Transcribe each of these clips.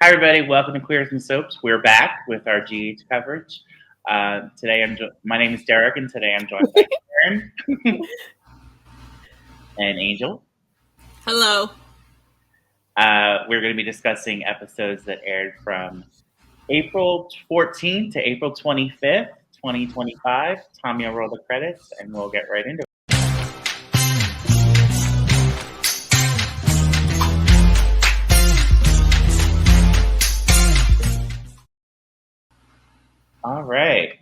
Hi, everybody. Welcome to Queers and Soaps. We're back with our GH coverage. Today, my name is Derek, and today I'm joined by Karen and Angel. Hello. We're going to be discussing episodes that aired from April 14th to April 25th, 2025. Tommy will roll the credits, and we'll get right into it. All right.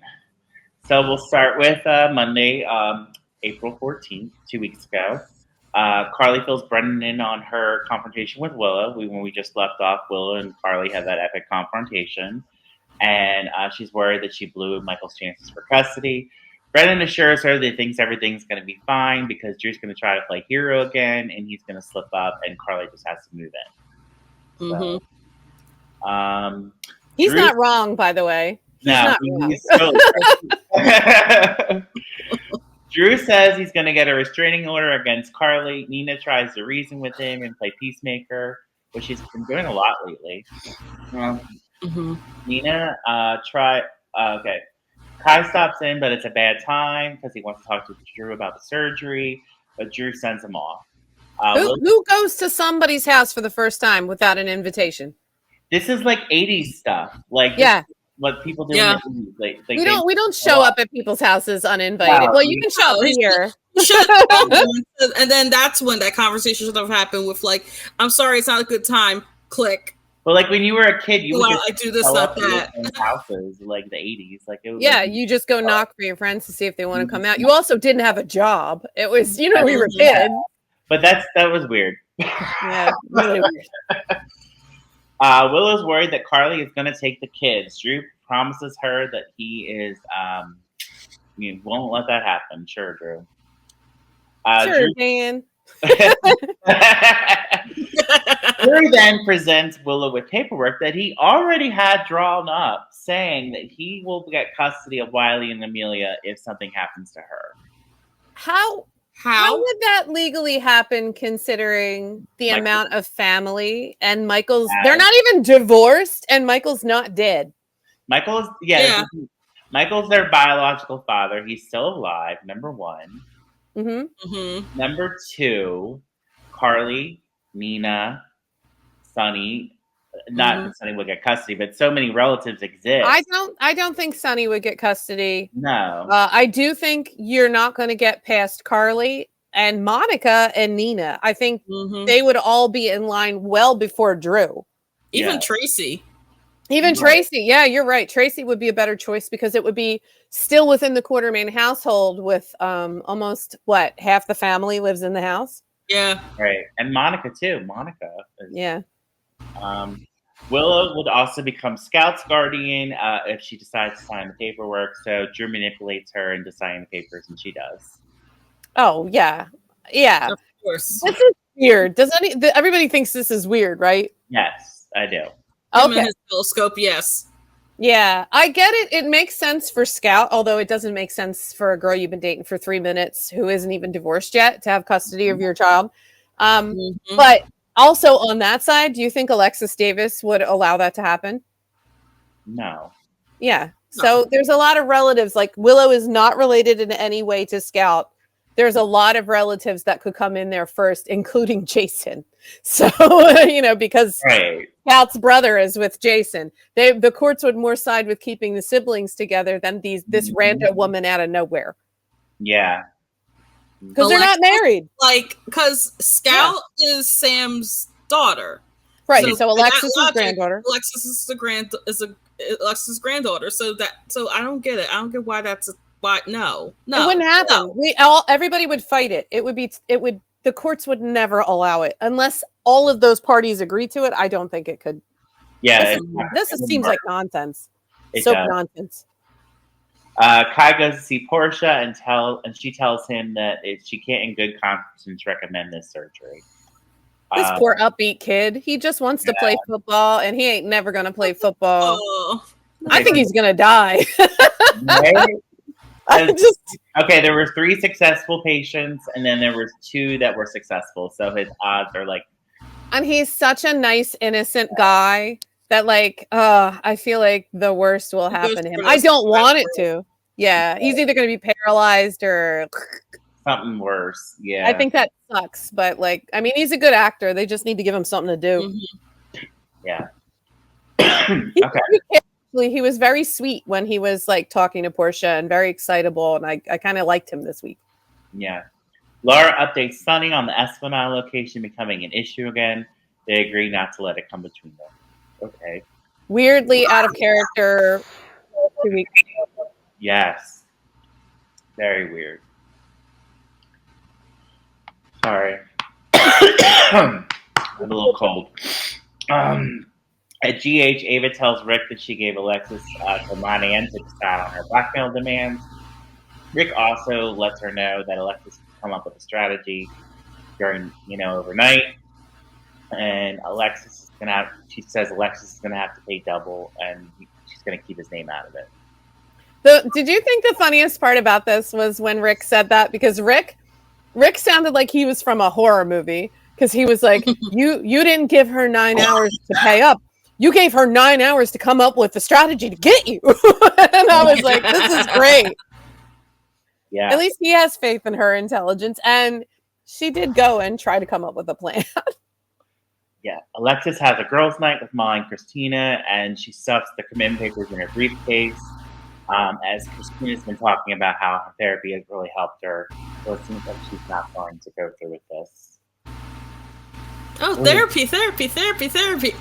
So we'll start with Monday, April 14th, 2 weeks ago. Carly fills Brendan in on her confrontation with Willow. When we just left off, Willow and Carly had that epic confrontation. And she's worried that she blew Michael's chances for custody. Brendan assures her that he thinks everything's going to be fine because Drew's going to try to play hero again and he's going to slip up and Carly just has to move in. So, he's not wrong, by the way. He's totally right. Drew says he's going to get a restraining order against Carly. Nina tries to reason with him and play peacemaker, which she's been doing a lot lately. Nina okay. Kai stops in, but it's a bad time because he wants to talk to Drew about the surgery, but Drew sends him off. Who goes to somebody's house for the first time without an invitation? This is like 80s stuff. What people do. Yeah. We don't show up at people's houses uninvited. Well, you can show up here. And then that's when that conversation should have happened with I'm sorry, it's not a good time. Click. Well, when you were a kid, you would I do this, not that. Houses, like the 80s. You just go knock for your friends to see if they want to come out. You also didn't have a job. It was, we were kids. But that was weird. Yeah, really weird. Willow's worried that Carly is going to take the kids. Drew promises her that he is, won't let that happen. Sure, Drew. Sure, Dan. Drew then presents Willow with paperwork that he already had drawn up saying that he will get custody of Wiley and Amelia if something happens to her. How would that legally happen considering the amount of family and Michael's? They're not even divorced and Michael's not dead. Michael's their biological father. He's still alive, number one. Number two, Carly, Nina, Sonny. Not that Sonny would get custody, but so many relatives exist. I don't think Sonny would get custody. No. I do think you're not going to get past Carly and Monica and Nina. I think they would all be in line well before Drew. Even Tracy. Tracy. Yeah, you're right. Tracy would be a better choice because it would be still within the Quartermain household with almost half the family lives in the house. Yeah. Right. And Monica too. Willow would also become Scout's guardian if she decides to sign the paperwork. So Drew manipulates her into signing the papers, and she does. Oh yeah. Of course. This is weird. Everybody thinks this is weird, right? Yes, I do. Okay. His telescope, yes. Yeah, I get it. It makes sense for Scout, although it doesn't make sense for a girl you've been dating for 3 minutes who isn't even divorced yet to have custody of your child. But also on that side, do you think Alexis Davis would allow that to happen? No. Yeah. So there's a lot of relatives. Willow is not related in any way to Scout. There's a lot of relatives that could come in there first, including Jason. So, because Scout's brother is with Jason. The courts would more side with keeping the siblings together than this random woman out of nowhere. Yeah. Because they're not married. Because Scout is Sam's daughter. Right. So Alexis is granddaughter. Alexis is Alexis' granddaughter. So I don't get it. I don't get why that's no. It wouldn't happen. No. Everybody would fight it. The courts would never allow it unless all of those parties agree to it. I don't think it could. Yeah. This seems like nonsense. Nonsense. Kai goes to see Portia and she tells him that she can't in good conscience recommend this surgery. This poor upbeat kid. He just wants to play football and he ain't never going to play football. I think he's going to die. Okay, there were 3 successful patients, and then there were 2 that were successful. So his odds are And he's such a nice, innocent guy that like I feel like the worst will happen to him. I don't want it to. Yeah, he's either going to be paralyzed or something worse. Yeah, I think that sucks. But like, I mean, he's a good actor. They just need to give him something to do. Yeah. Okay. He was very sweet when he was like talking to Portia and very excitable, and I kind of liked him this week. Yeah. Laura updates Sonny on the Esplanade location becoming an issue again. They agree not to let it come between them. Okay. Weirdly out of character 2 weeks ago. Yes. Very weird. Sorry. I'm a little cold. At GH, Ava tells Rick that she gave Alexis till 9 a.m. to decide on her blackmail demands. Rick also lets her know that Alexis can come up with a strategy during, overnight. And she says Alexis is going to have to pay double, and she's going to keep his name out of it. Did you think the funniest part about this was when Rick said that? Because Rick sounded like he was from a horror movie, because he was like, you didn't give her 9 hours to pay up. You gave her 9 hours to come up with a strategy to get you. And I was like, this is great. Yeah. At least he has faith in her intelligence. And she did go and try to come up with a plan. Yeah. Alexis has a girls' night with Molly and Christina, and she stuffs the commitment papers in her briefcase. As Christina's been talking about how her therapy has really helped her. So it seems like she's not going to go through with this. Oh, therapy.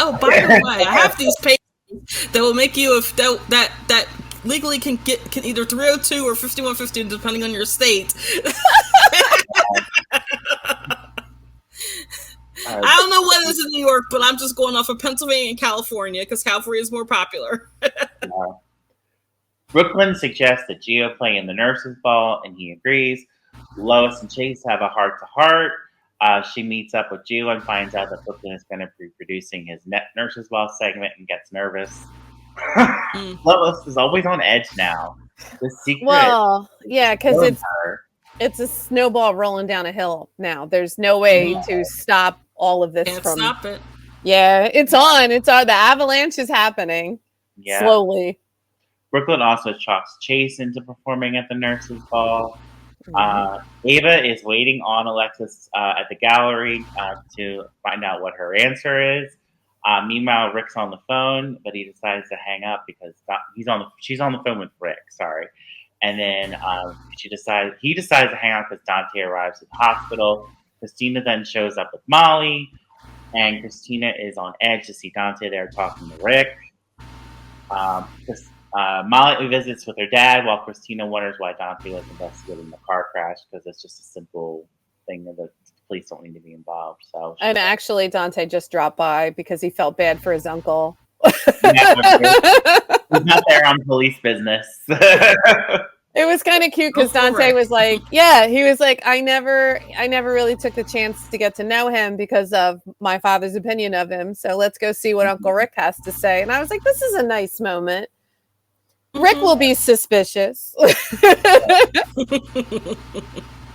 Oh, by the way, I have these papers that will make you that legally can either 302 or 5150 depending on your state. I don't know what it is in New York, but I'm just going off of Pennsylvania and California because California is more popular. Brooklyn suggests that Gio play in the nurses' ball, and he agrees. Lois and Chase have a heart-to-heart. She meets up with Gio and finds out that Brooklyn is going to be producing his nurses' ball segment and gets nervous. Lois is always on edge now. The secret. Well, yeah, because it's a snowball rolling down a hill now. There's no way to stop all of this. Can't stop it. Yeah, it's on. The avalanche is happening slowly. Brooklyn also chalks Chase into performing at the nurses' ball. Ava is waiting on Alexis at the gallery to find out what her answer is. Meanwhile, Rick's on the phone, but he decides to hang up because she's on the phone with Rick. Sorry, and then he decides to hang out because Dante arrives at the hospital. Christina then shows up with Molly, and Christina is on edge to see Dante there talking to Rick. Molly visits with her dad while Christina wonders why Dante was investigating the car crash, because it's just a simple thing that the police don't need to be involved. So, and actually, Dante just dropped by because he felt bad for his uncle. He's not there on police business. It was kind of cute because Dante was like, he was like, I never really took the chance to get to know him because of my father's opinion of him. So let's go see what Uncle Rick has to say. And I was like, this is a nice moment. Rick will be suspicious.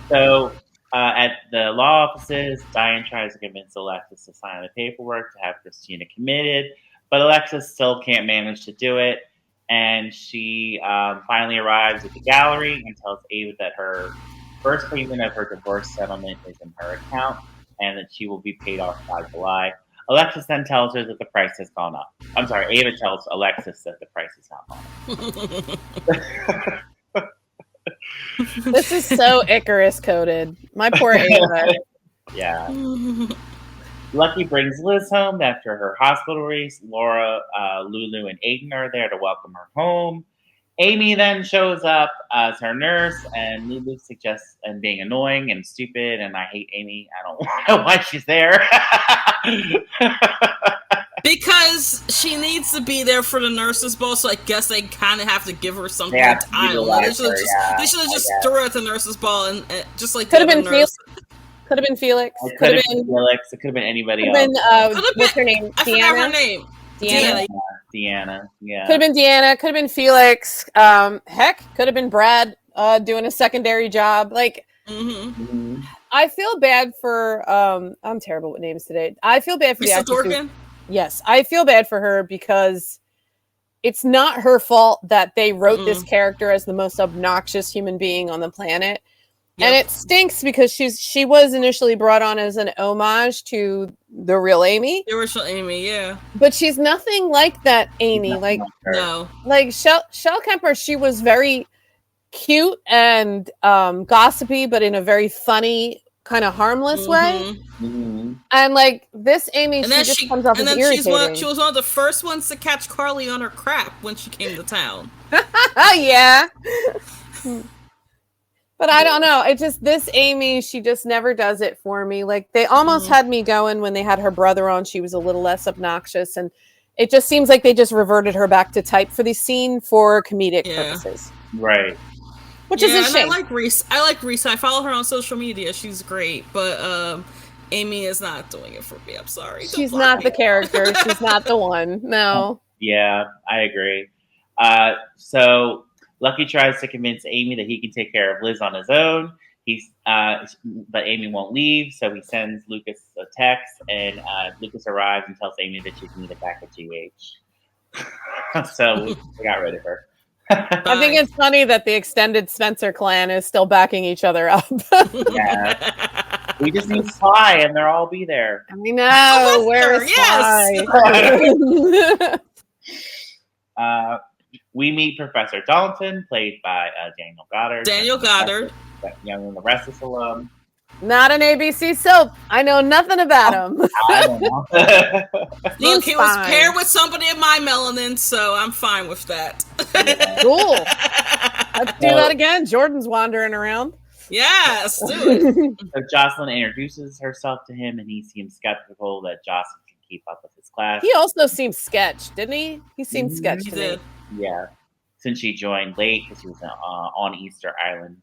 So at the law offices, Diane tries to convince Alexis to sign the paperwork to have Christina committed, but Alexis still can't manage to do it. And she finally arrives at the gallery and tells Ava that her first payment of her divorce settlement is in her account and that she will be paid off by July. Alexis then tells her that the price has gone up. I'm sorry, Ava tells Alexis that the price has not gone up. This is so Icarus coded. My poor Ava. Yeah. Lucky brings Liz home after her hospital race. Laura, Lulu, and Aiden are there to welcome her home. Amy then shows up as her nurse, and Lulu suggests and being annoying and stupid, and I hate Amy. I don't know why she's there. Because she needs to be there for the nurses' ball, so I guess they kind of have to give her some time. They should have just threw her at the nurses' ball and just like could have been Felix. Could have been Felix. It could have been Felix. It could have been anybody else. What's her name? I forgot her name. Deanna. Yeah. Could have been Deanna. Could have been Felix. Heck, could have been Brad doing a secondary job. Like, I feel bad for. I'm terrible with names today. I feel bad for Lisa the actress. Dorgan. Yes, I feel bad for her because it's not her fault that they wrote this character as the most obnoxious human being on the planet. Yep. And it stinks because she was initially brought on as an homage to the real Amy. The original Amy, yeah. But she's nothing like that Amy. Like, no. Like Shell Kemper, she was very cute and gossipy, but in a very funny, kind of harmless way. Mm-hmm. And like this Amy, she just comes off as irritating. She was one of the first ones to catch Carly on her crap when she came to town. Yeah. But I don't know. It just, this Amy, she just never does it for me. Like they almost had me going when they had her brother on. She was a little less obnoxious, and it just seems like they just reverted her back to type for the scene for comedic purposes. Right. Which is a shame. I like Reese. I follow her on social media. She's great, but Amy is not doing it for me. I'm sorry. She's not the character. She's not the one. No. Yeah, I agree. So Lucky tries to convince Amy that he can take care of Liz on his own. But Amy won't leave, so he sends Lucas a text, and Lucas arrives and tells Amy that she can meet it back at GH. So we got rid of her. I think it's funny that the extended Spencer clan is still backing each other up. Yeah. We just need Sly, and they'll all be there. I know. Where is Sly? We meet Professor Dalton, played by Daniel Goddard. Young and the Restless alum. Not an ABC soap. I know nothing about him. I don't know. Look, he was paired with somebody of my melanin, so I'm fine with that. Cool. Let's do that again. Jordan's wandering around. Yes, do it. So Jocelyn introduces herself to him, and he seems skeptical that Jocelyn can keep up with his class. He also seemed sketched, didn't he? He seemed sketched. He did. Yeah. Since she joined late because she was on Easter Island.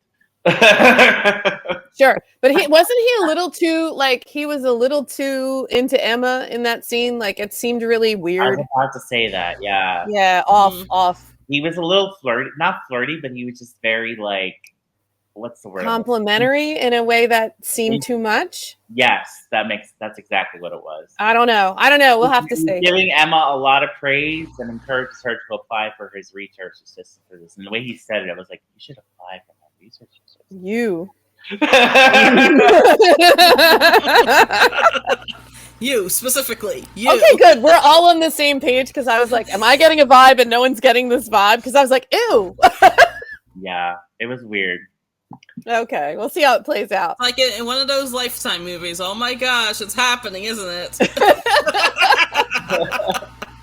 Sure, but wasn't he a little too he was a little too into Emma in that scene? Like it seemed really weird. I was about to say that. Yeah. Yeah. Off. He was a little flirty, not flirty, but he was just very what's the word? Complimentary in a way that seemed too much. Yes, that's exactly what it was. I don't know. We'll have to see. Giving Emma a lot of praise and encourages her to apply for his research assistant for this. And the way he said it, I was like, you should apply for my research assistant. You. You specifically. You. Okay, good. We're all on the same page because I was like, am I getting a vibe and no one's getting this vibe? Because I was like, ew. Yeah, it was weird. Okay, we'll see how it plays out. Like in one of those Lifetime movies. Oh my gosh, it's happening, isn't it?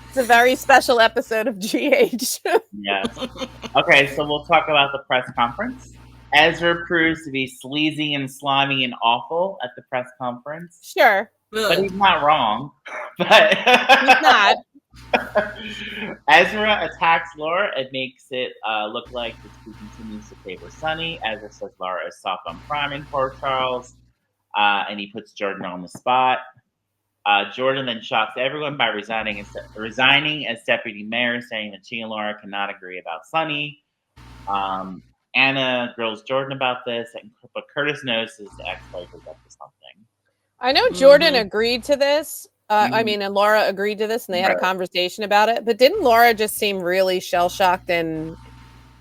It's a very special episode of GH. Yes. Okay, so we'll talk about the press conference. Ezra proves to be sleazy and slimy and awful at the press conference. Sure. But he's not wrong. But he's not. Ezra attacks Laura and makes it look like the two continues to favor Sunny. Ezra says Laura is soft on priming for Charles, and he puts Jordan on the spot. Jordan then shocks everyone by resigning as deputy mayor, saying that she and Laura cannot agree about Sunny. Anna grills Jordan about this, but Curtis knows his ex-wife is up to something. I know Jordan agreed to this. And Laura agreed to this, and they had a conversation about it. But didn't Laura just seem really shell-shocked and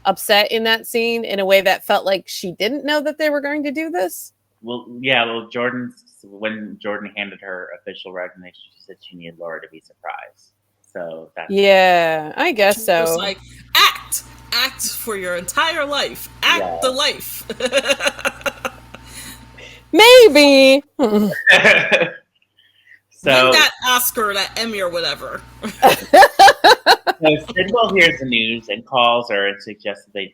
upset in that scene in a way that felt like she didn't know that they were going to do this? Well, when Jordan handed her official resignation, she said she needed Laura to be surprised. So that's I guess so. It's like act for your entire life, the life. Maybe. So win that Oscar, that Emmy, or whatever. So Sidwell hears the news and calls her and suggests that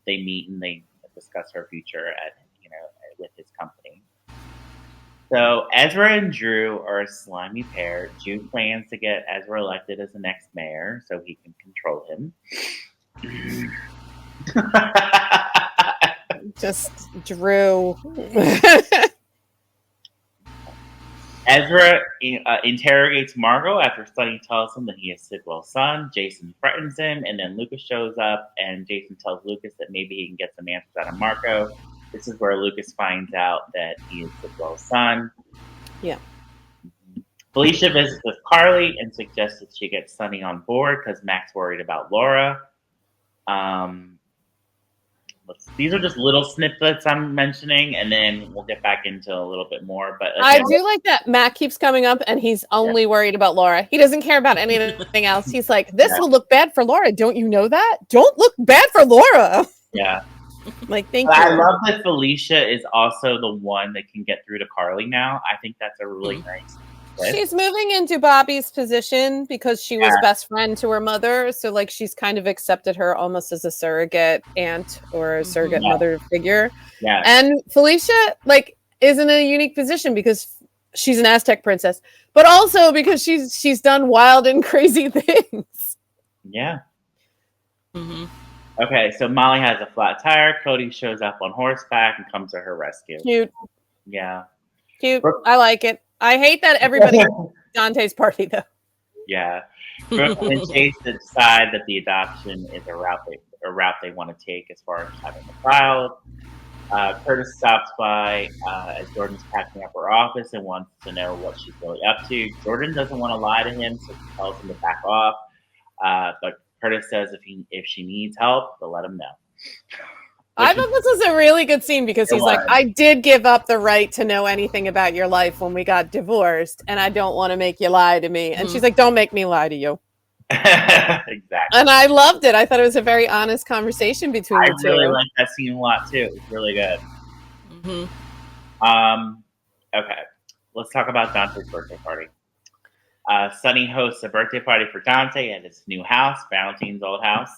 they meet and they discuss her future with his company. So Ezra and Drew are a slimy pair. Drew plans to get Ezra elected as the next mayor so he can control him. Just Drew. Ezra interrogates Margot after Sunny tells him that he is Sidwell's son. Jason threatens him, and then Lucas shows up, and Jason tells Lucas that maybe he can get some answers out of Margot. This is where Lucas finds out that he is Sidwell's son. Yeah. Felicia visits with Carly and suggests that she gets Sunny on board because Mac's worried about Laura. These are just little snippets I'm mentioning, and then we'll get back into a little bit more. But I do like that Mac keeps coming up, and he's only worried about Laura. He doesn't care about anything else. He's like, "This will look bad for Laura. Don't you know that? Don't look bad for Laura." Yeah. Like, thank you. I love that Felicia is also the one that can get through to Carly now. I think that's a really nice twist. She's moving into Bobby's position because she was best friend to her mother. So, like, she's kind of accepted her almost as a surrogate aunt or a surrogate mother figure. Yeah. And Felicia, like, is in a unique position because she's an Aztec princess, but also because she's done wild and crazy things. Yeah. Mm-hmm. Okay, so Molly has a flat tire. Cody shows up on horseback and comes to her rescue. Cute. Yeah. Cute. I like it. I hate that everybody at Dante's party, though. Yeah. Brooke and Chase decide that the adoption is a route they want to take as far as having a child. Curtis stops by as Jordan's packing up her office and wants to know what she's really up to. Jordan doesn't want to lie to him, so he tells him to back off. But Curtis says if she needs help, to let him know. I thought this was a really good scene because he's like, I did give up the right to know anything about your life when we got divorced, and I don't want to make you lie to me. And she's like, don't make me lie to you. Exactly. And I loved it. I thought it was a very honest conversation between the two. I really like that scene a lot too. It's really good. Mm-hmm. Okay, let's talk about Dante's birthday party. Sunny hosts a birthday party for Dante at his new house, Valentine's old house.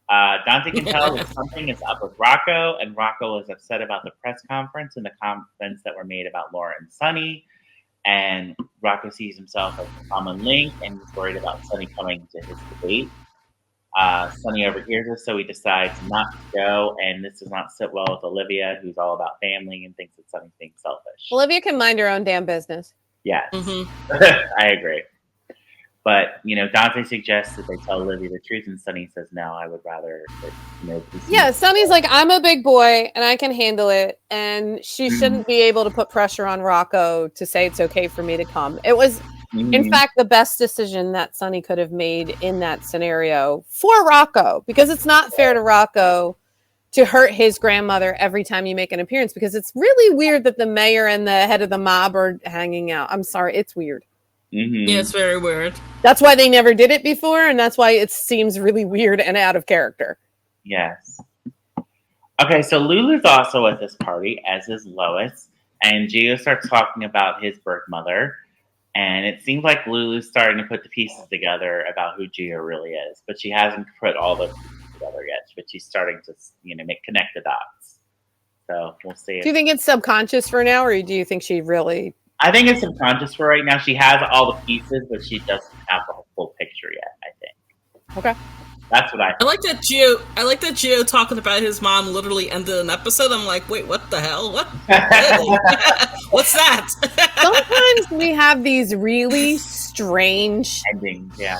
Dante can tell that something is up with Rocco, and Rocco is upset about the press conference and the comments that were made about Laura and Sunny. And Rocco sees himself as a common link, and he's worried about Sunny coming to his debate. Sunny overhears this, so he decides not to go, and this does not sit well with Olivia, who's all about family and thinks that Sunny's being selfish. Olivia can mind her own damn business. Yes, I agree. But, Dante suggests that they tell Olivia the truth, and Sunny says, no, I would rather that, Yeah, Sunny's like, I'm a big boy, and I can handle it, and she shouldn't be able to put pressure on Rocco to say it's okay for me to come. It was, in fact, the best decision that Sunny could have made in that scenario for Rocco, because it's not fair to Rocco to hurt his grandmother every time you make an appearance, because it's really weird that the mayor and the head of the mob are hanging out. I'm sorry, it's weird. Yeah, it's very weird. That's why they never did it before, and that's why it seems really weird and out of character. Yes. Okay, so Lulu's also at this party, as is Lois, and Gio starts talking about his birth mother, and it seems like Lulu's starting to put the pieces together about who Gio really is, but she hasn't put all the pieces together yet, but she's starting to, connect the dots. So we'll see. Do you think it's subconscious for now, or do you think she really... I think it's subconscious for right now. She has all the pieces, but she doesn't have the full picture yet, I think. Okay. That's what I think. I like that Gio talking about his mom literally ended an episode. I'm like, wait, what the hell? What? What's that? Sometimes we have these really strange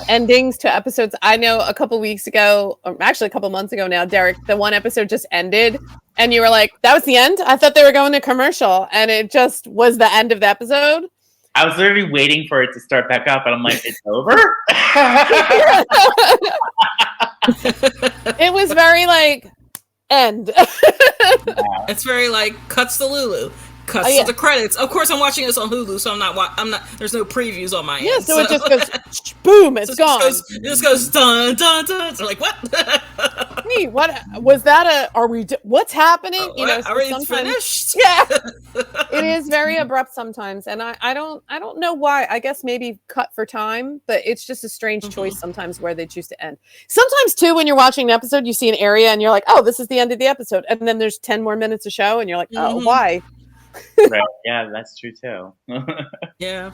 endings to episodes. I know a couple weeks ago, or actually a couple months ago now, Derek, the one episode just ended, and you were like, that was the end? I thought they were going to commercial, and it just was the end of the episode. I was literally waiting for it to start back up, and I'm like, it's over? It was very end. It's very cuts to Lulu, cuts to the credits. Of course, I'm watching this on Hulu, so I'm not. There's no previews on my end. So it just goes boom. It's gone. It just goes dun dun dun. So what? Hey, what was that? What's happening? Are we finished? Yeah, it is very abrupt sometimes, and I don't know why. I guess maybe cut for time, but it's just a strange choice sometimes where they choose to end. Sometimes too, when you're watching an episode, you see an area and you're like, oh, this is the end of the episode, and then there's 10 more minutes of show, and you're like, oh, why? Right. Yeah, that's true too. Yeah.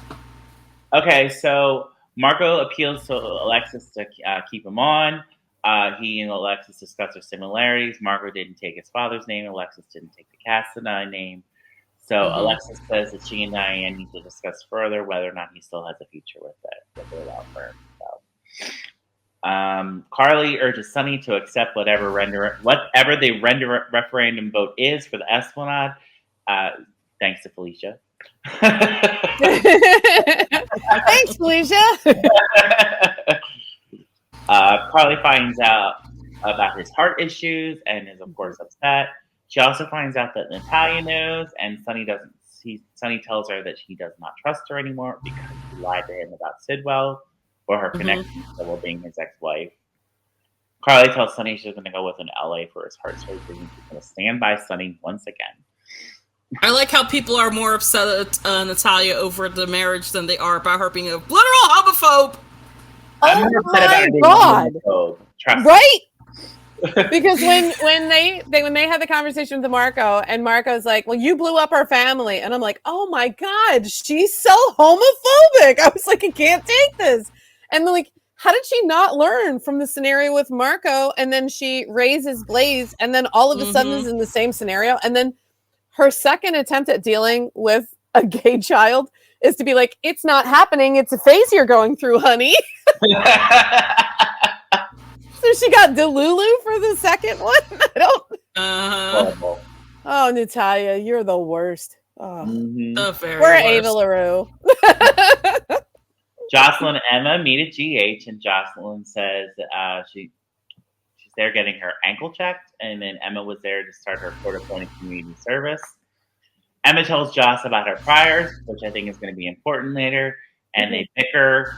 Okay, so Marco appeals to Alexis to keep him on. He and Alexis discuss their similarities. Marco didn't take his father's name. Alexis didn't take the Castaneda name. So Alexis says that she and Diane need to discuss further whether or not he still has a future with their law firm. So, Carly urges Sunny to accept whatever the referendum vote is for the Esplanade. Thanks to Felicia. Thanks, Felicia. Carly finds out about his heart issues and is, of course, upset. She also finds out that Natalia knows, and Sonny doesn't. Sonny tells her that he does not trust her anymore because she lied to him about Sidwell or her connection to Sidwell being his ex-wife. Carly tells Sonny she's going to go with him to LA for his heart surgery, and she's going to stand by Sonny once again. I like how people are more upset at Natalia over the marriage than they are about her being a literal homophobe. I'm Oh upset about my it being God. homophobe. Trust me. Right? Because when they had the conversation with Marco, and Marco's like, well, you blew up our family, and I'm like, oh my God, she's so homophobic. I was like, I can't take this. And like, how did she not learn from the scenario with Marco? And then she raises Blaze, and then all of a sudden is in the same scenario. And then her second attempt at dealing with a gay child is to be like, it's not happening. It's a phase you're going through, honey. So she got Delulu for the second one? I don't. Oh, Natalia, you're the worst. Oh. Very We're worst. Ava LaRue. Jocelyn and Emma meet at GH, and Jocelyn says she's there getting her ankle checked, and then Emma was there to start her court-appointed community service. Emma tells Joss about her priors, which I think is going to be important later, and they bicker.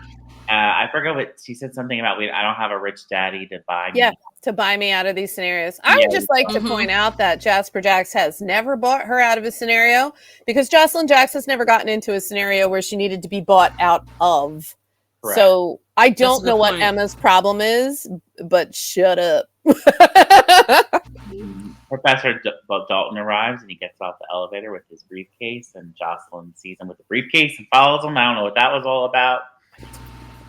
I forgot what she said. Something about I don't have a rich daddy to buy me. Yeah, to buy me out of these scenarios. I would just like to point out that Jasper Jax has never bought her out of a scenario, because Jocelyn Jax has never gotten into a scenario where she needed to be bought out of. Correct. So I don't know what Emma's problem is, but shut up. Professor Dalton arrives, and he gets off the elevator with his briefcase, and Jocelyn sees him with the briefcase and follows him. I don't know what that was all about.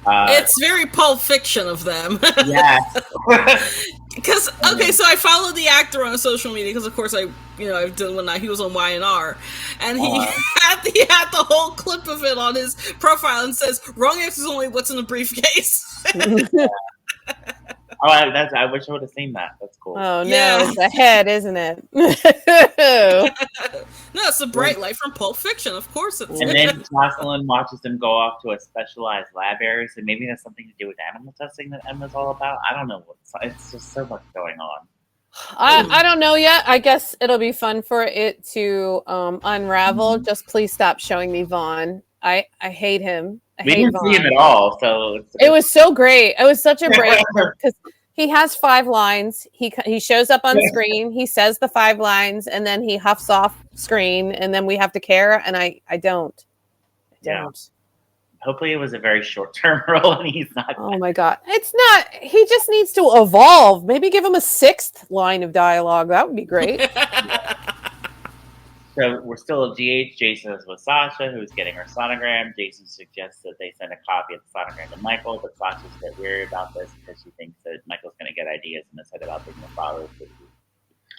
It's very Pulp Fiction of them. Yes. Because so I followed the actor on social media because, of course, I did when he was on YNR, and he had the whole clip of it on his profile and says, "Wrong answer is only what's in the briefcase." I wish I would have seen that. That's cool. Oh no, it's the head, isn't it? No, it's the bright light from Pulp Fiction. Of course it's. And then Jocelyn watches them go off to a specialized lab area, so maybe it has something to do with animal testing that Emma's all about. I don't know. It's just so much going on. I don't know yet. I guess it'll be fun for it to unravel. Just please stop showing me Vaughn. I hate him. We didn't see him at all, so it was so great. It was such a break because he has 5 lines. He shows up on screen. He says the 5 lines, and then he huffs off screen, and then we have to care. And I don't. Yeah. Hopefully, it was a very short-term role, and he's not. Oh my God, it's not. He just needs to evolve. Maybe give him a 6th line of dialogue. That would be great. So we're still at GH. Jason is with Sasha, who's getting her sonogram. Jason suggests that they send a copy of the sonogram to Michael, but Sasha's a bit weary about this because she thinks that Michael's going to get ideas in his head about being a father,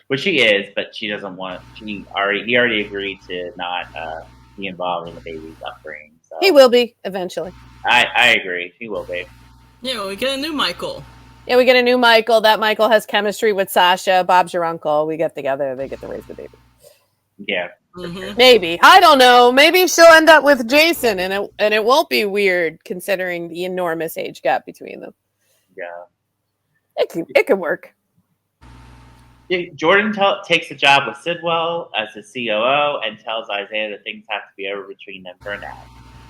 which she is, but she doesn't want. He already agreed to not be involved in the baby's upbringing. So he will be eventually. I agree. He will be. Yeah, we get a new Michael. Yeah, we get a new Michael. That Michael has chemistry with Sasha. Bob's your uncle. We get together. They get to raise the baby. Yeah. Mm-hmm. Maybe. I don't know. Maybe she'll end up with Jason, and it won't be weird considering the enormous age gap between them. Yeah. It could work. Jordan takes a job with Sidwell as the COO and tells Isaiah that things have to be over between them for now.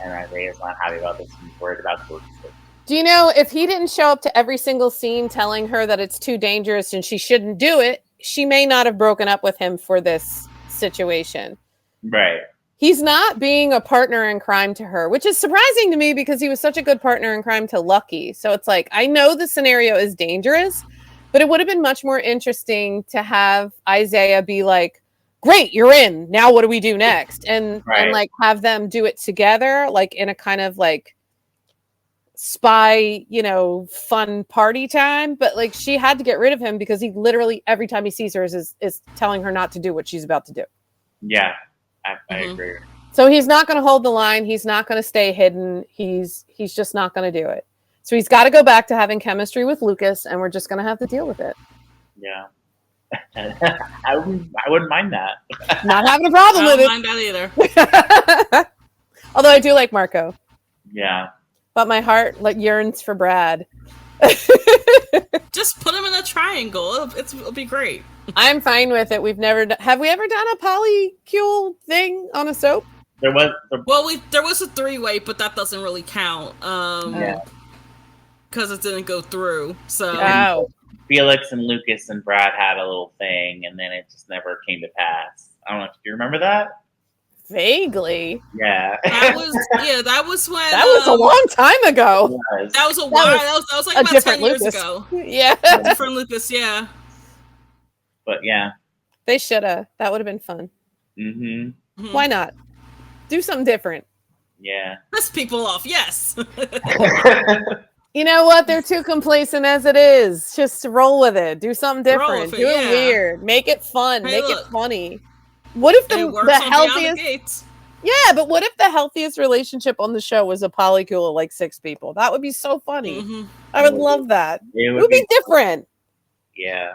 And Isaiah's not happy about this and he's worried about Jordan's business. Do you know, if he didn't show up to every single scene telling her that it's too dangerous and she shouldn't do it, she may not have broken up with him for this situation. Right. He's not being a partner in crime to her, which is surprising to me because he was such a good partner in crime to Lucky. So it's like, I know the scenario is dangerous, but it would have been much more interesting to have Isaiah be like, great, you're in. Now what do we do next? And like have them do it together, like in a kind of like spy, fun party time. But like she had to get rid of him because he literally every time he sees her is telling her not to do what she's about to do. Yeah, I agree. So he's not going to hold the line. He's not going to stay hidden. He's just not going to do it. So he's got to go back to having chemistry with Lucas, and we're just going to have to deal with it. Yeah. I wouldn't mind that. Not having a problem with it. I don't mind that either. Although I do like Marco. Yeah. But my heart yearns for Brad. Just put him in a triangle. It'll be great. I'm fine with it. Have we ever done a polycule thing on a soap? There was there was a 3-way, but that doesn't really count. Because it didn't go through. So Felix and Lucas and Brad had a little thing, and then it just never came to pass. I don't know if you remember that. Vaguely. Yeah. That was when that was a long time ago. That was a while. That was like about 10 years ago. Yeah. Different Lucas, yeah. But yeah. They should have. That would have been fun. Mm-hmm. Why not? Do something different. Yeah. Piss people off, yes. You know what? They're too complacent as it is. Just roll with it. Do something different. Do it weird. Make it fun. Make it funny. What if the healthiest? Yeah, but what if the healthiest relationship on the show was a polycule of like 6 people? That would be so funny. I would love that. It would be different. Yeah.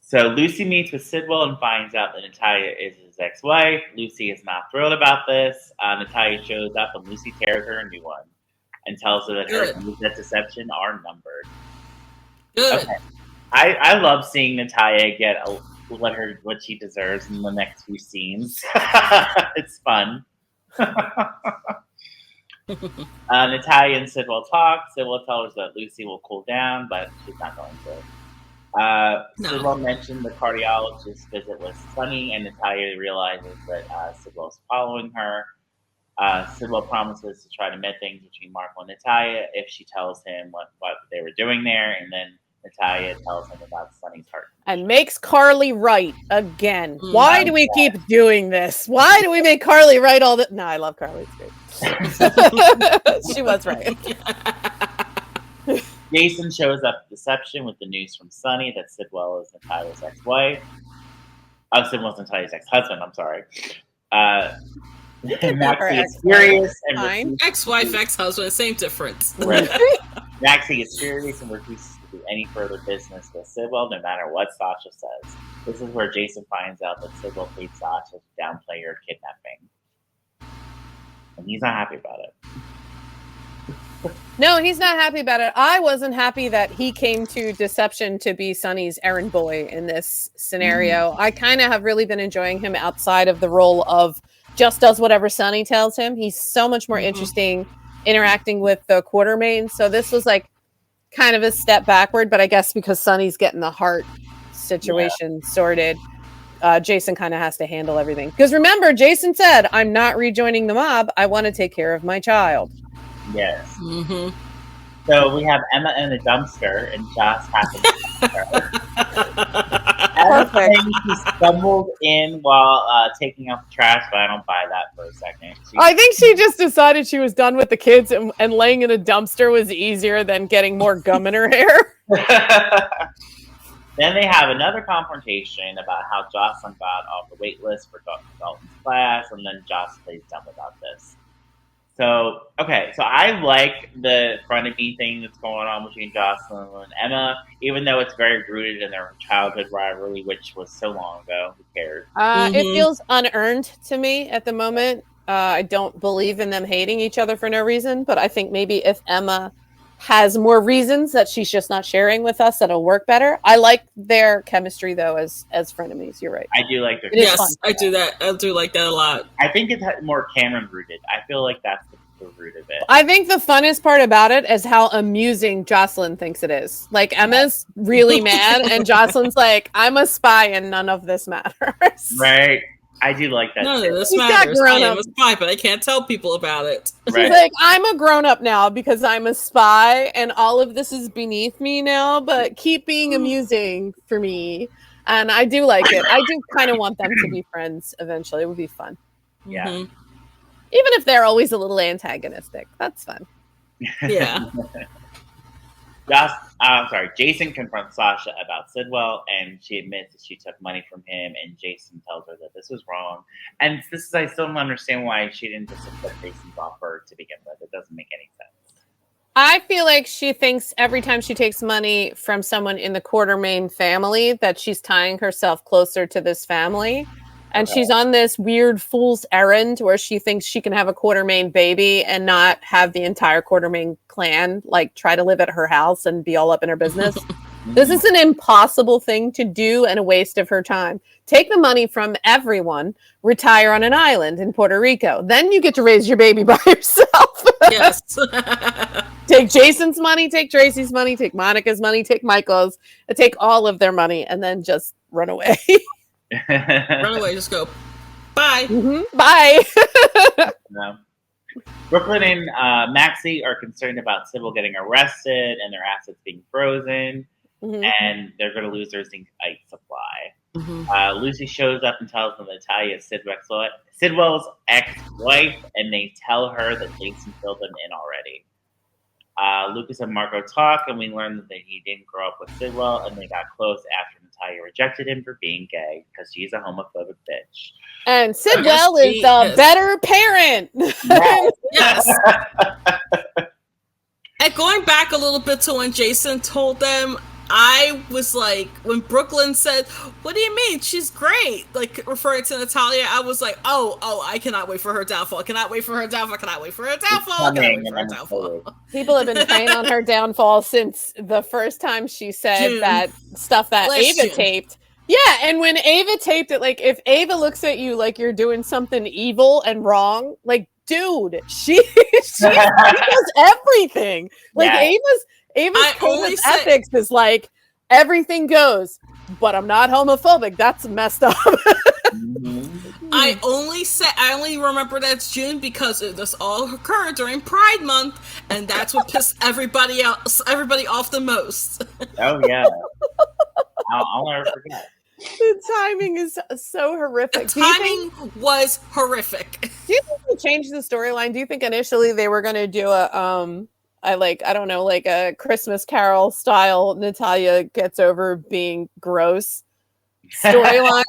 So Lucy meets with Sidwell and finds out that Natalia is his ex-wife. Lucy is not thrilled about this. Natalia shows up and Lucy tears her a new one and tells her that her moves at deception are numbered. Good. Okay. I love seeing Natalia get what she deserves in the next few scenes. It's fun. Natalia and Sidwell talk. Sidwell tells her that Lucy will cool down, but she's not going to. Sidwell mentioned the cardiologist's visit with Sunny, and Natalia realizes that Sidwell's following her. Sidwell promises to try to mend things between Marco and Natalia if she tells him what they were doing there, and then Natalia tells him about Sunny's heart. And makes Carly right again. Why do we keep doing this? Why do we make Carly right all the... No, I love Carly. It's great. She was right. Jason shows up at deception with the news from Sunny that Sidwell is Natalia's ex-wife. Sidwell's Natalia's ex-husband, I'm sorry. Maxie is furious and ex-wife, ex-husband, same difference. Right. Maxie is furious and refuses to do any further business with Sidwell, no matter what Sasha says. This is where Jason finds out that Sidwell paid Sasha to downplay her kidnapping. And he's not happy about it. No, he's not happy about it. I wasn't happy that he came to Deception to be Sunny's errand boy in this scenario. I kind of have really been enjoying him outside of the role of just does whatever Sunny tells him. He's so much more interesting interacting with the Quartermain. So this was like kind of a step backward, but I guess because Sunny's getting the heart situation sorted, Jason kind of has to handle everything. Because remember, Jason said, I'm not rejoining the mob. I want to take care of my child. Yes. So we have Emma in a dumpster, and Joss happens to her. Emma claims she stumbled in while taking out the trash, but I don't buy that for a second. I think she just decided she was done with the kids, and laying in a dumpster was easier than getting more gum in her hair. Then they have another confrontation about how Jocelyn got off the wait list for Dalton's class, and then Joss plays dumb about this. So I like the frenemy thing that's going on between Jocelyn and Emma, even though it's very rooted in their childhood rivalry, which was so long ago. Who cares? It feels unearned to me at the moment. I don't believe in them hating each other for no reason, but I think maybe if Emma has more reasons that she's just not sharing with us, that'll work better. I like their chemistry though as frenemies. You're right. I do like their chemistry. Yes, I do that. I do like that a lot. I think it's more Cameron rooted. I feel like that's the root of it. I think the funnest part about it is how amusing Jocelyn thinks it is. Like Emma's really mad and Jocelyn's like, I'm a spy and none of this matters. Right. I do like that. None of this matters. I am a spy, but I can't tell people about it. Right. She's like, I'm a grown-up now because I'm a spy and all of this is beneath me now, but keep being amusing for me. And I do like it. I do kind of want them to be friends eventually. It would be fun. Yeah. Even if they're always a little antagonistic. That's fun. Yeah. Jason confronts Sasha about Sidwell, and she admits that she took money from him, and Jason tells her that this was wrong. And I still don't understand why she didn't just accept Jason's offer to begin with. It doesn't make any sense. I feel like she thinks every time she takes money from someone in the Quartermain family that she's tying herself closer to this family. And she's on this weird fool's errand where she thinks she can have a Quartermain baby and not have the entire Quartermain clan like try to live at her house and be all up in her business. This is an impossible thing to do and a waste of her time. Take the money from everyone, retire on an island in Puerto Rico. Then you get to raise your baby by yourself. Yes. Take Jason's money, take Tracy's money, take Monica's money, take Michael's, take all of their money, and then just run away. Run away, just go. Bye. Bye. No. Brooklyn and Maxie are concerned about Sybil getting arrested and their assets being frozen, and they're going to lose their zincite supply. Lucy shows up and tells them Natalia is Sidwell's ex-wife, and they tell her that Jason filled them in already. Lucas and Marco talk, and we learn that he didn't grow up with Sidwell, and they got close after Natalia rejected him for being gay because she's a homophobic bitch. And Sidwell is a better parent. Yes. And going back a little bit to when Jason told them, I was like, when Brooklyn said, "What do you mean? She's great," like referring to Natalia, I was like, oh, I cannot wait for her downfall. I cannot wait for her downfall. I cannot wait for her downfall. I cannot wait for her downfall. People have been praying on her downfall since the first time she said that stuff that Ava taped. Yeah, and when Ava taped it, like, if Ava looks at you like you're doing something evil and wrong, like, dude, she does everything. Like, Ava's code of ethics is like, everything goes, but I'm not homophobic. That's messed up. I only remember that's June because this all occurred during Pride Month, and that's what pissed everybody off the most. Oh yeah, I'll never forget. The timing is so horrific. The timing was horrific. Do you think they changed the storyline? Do you think initially they were going to do a Christmas Carol style Natalia gets over being gross storyline?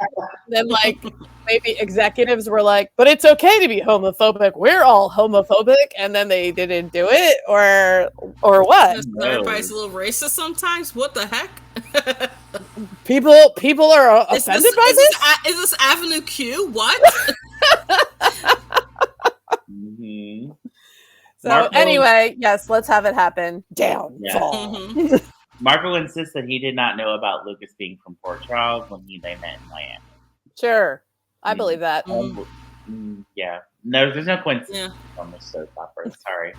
Then like maybe executives were like, but it's okay to be homophobic. We're all homophobic, and then they didn't do it, or what? Everybody's a little racist sometimes. What the heck? People are offended by this? Is this Avenue Q? What? So anyway, yes, let's have it happen. Downfall. Yeah. Marco insists that he did not know about Lucas being from Port Charles when they met in Miami. Sure, I believe that. Yeah, no, there's no coincidence on this soap opera. Sorry.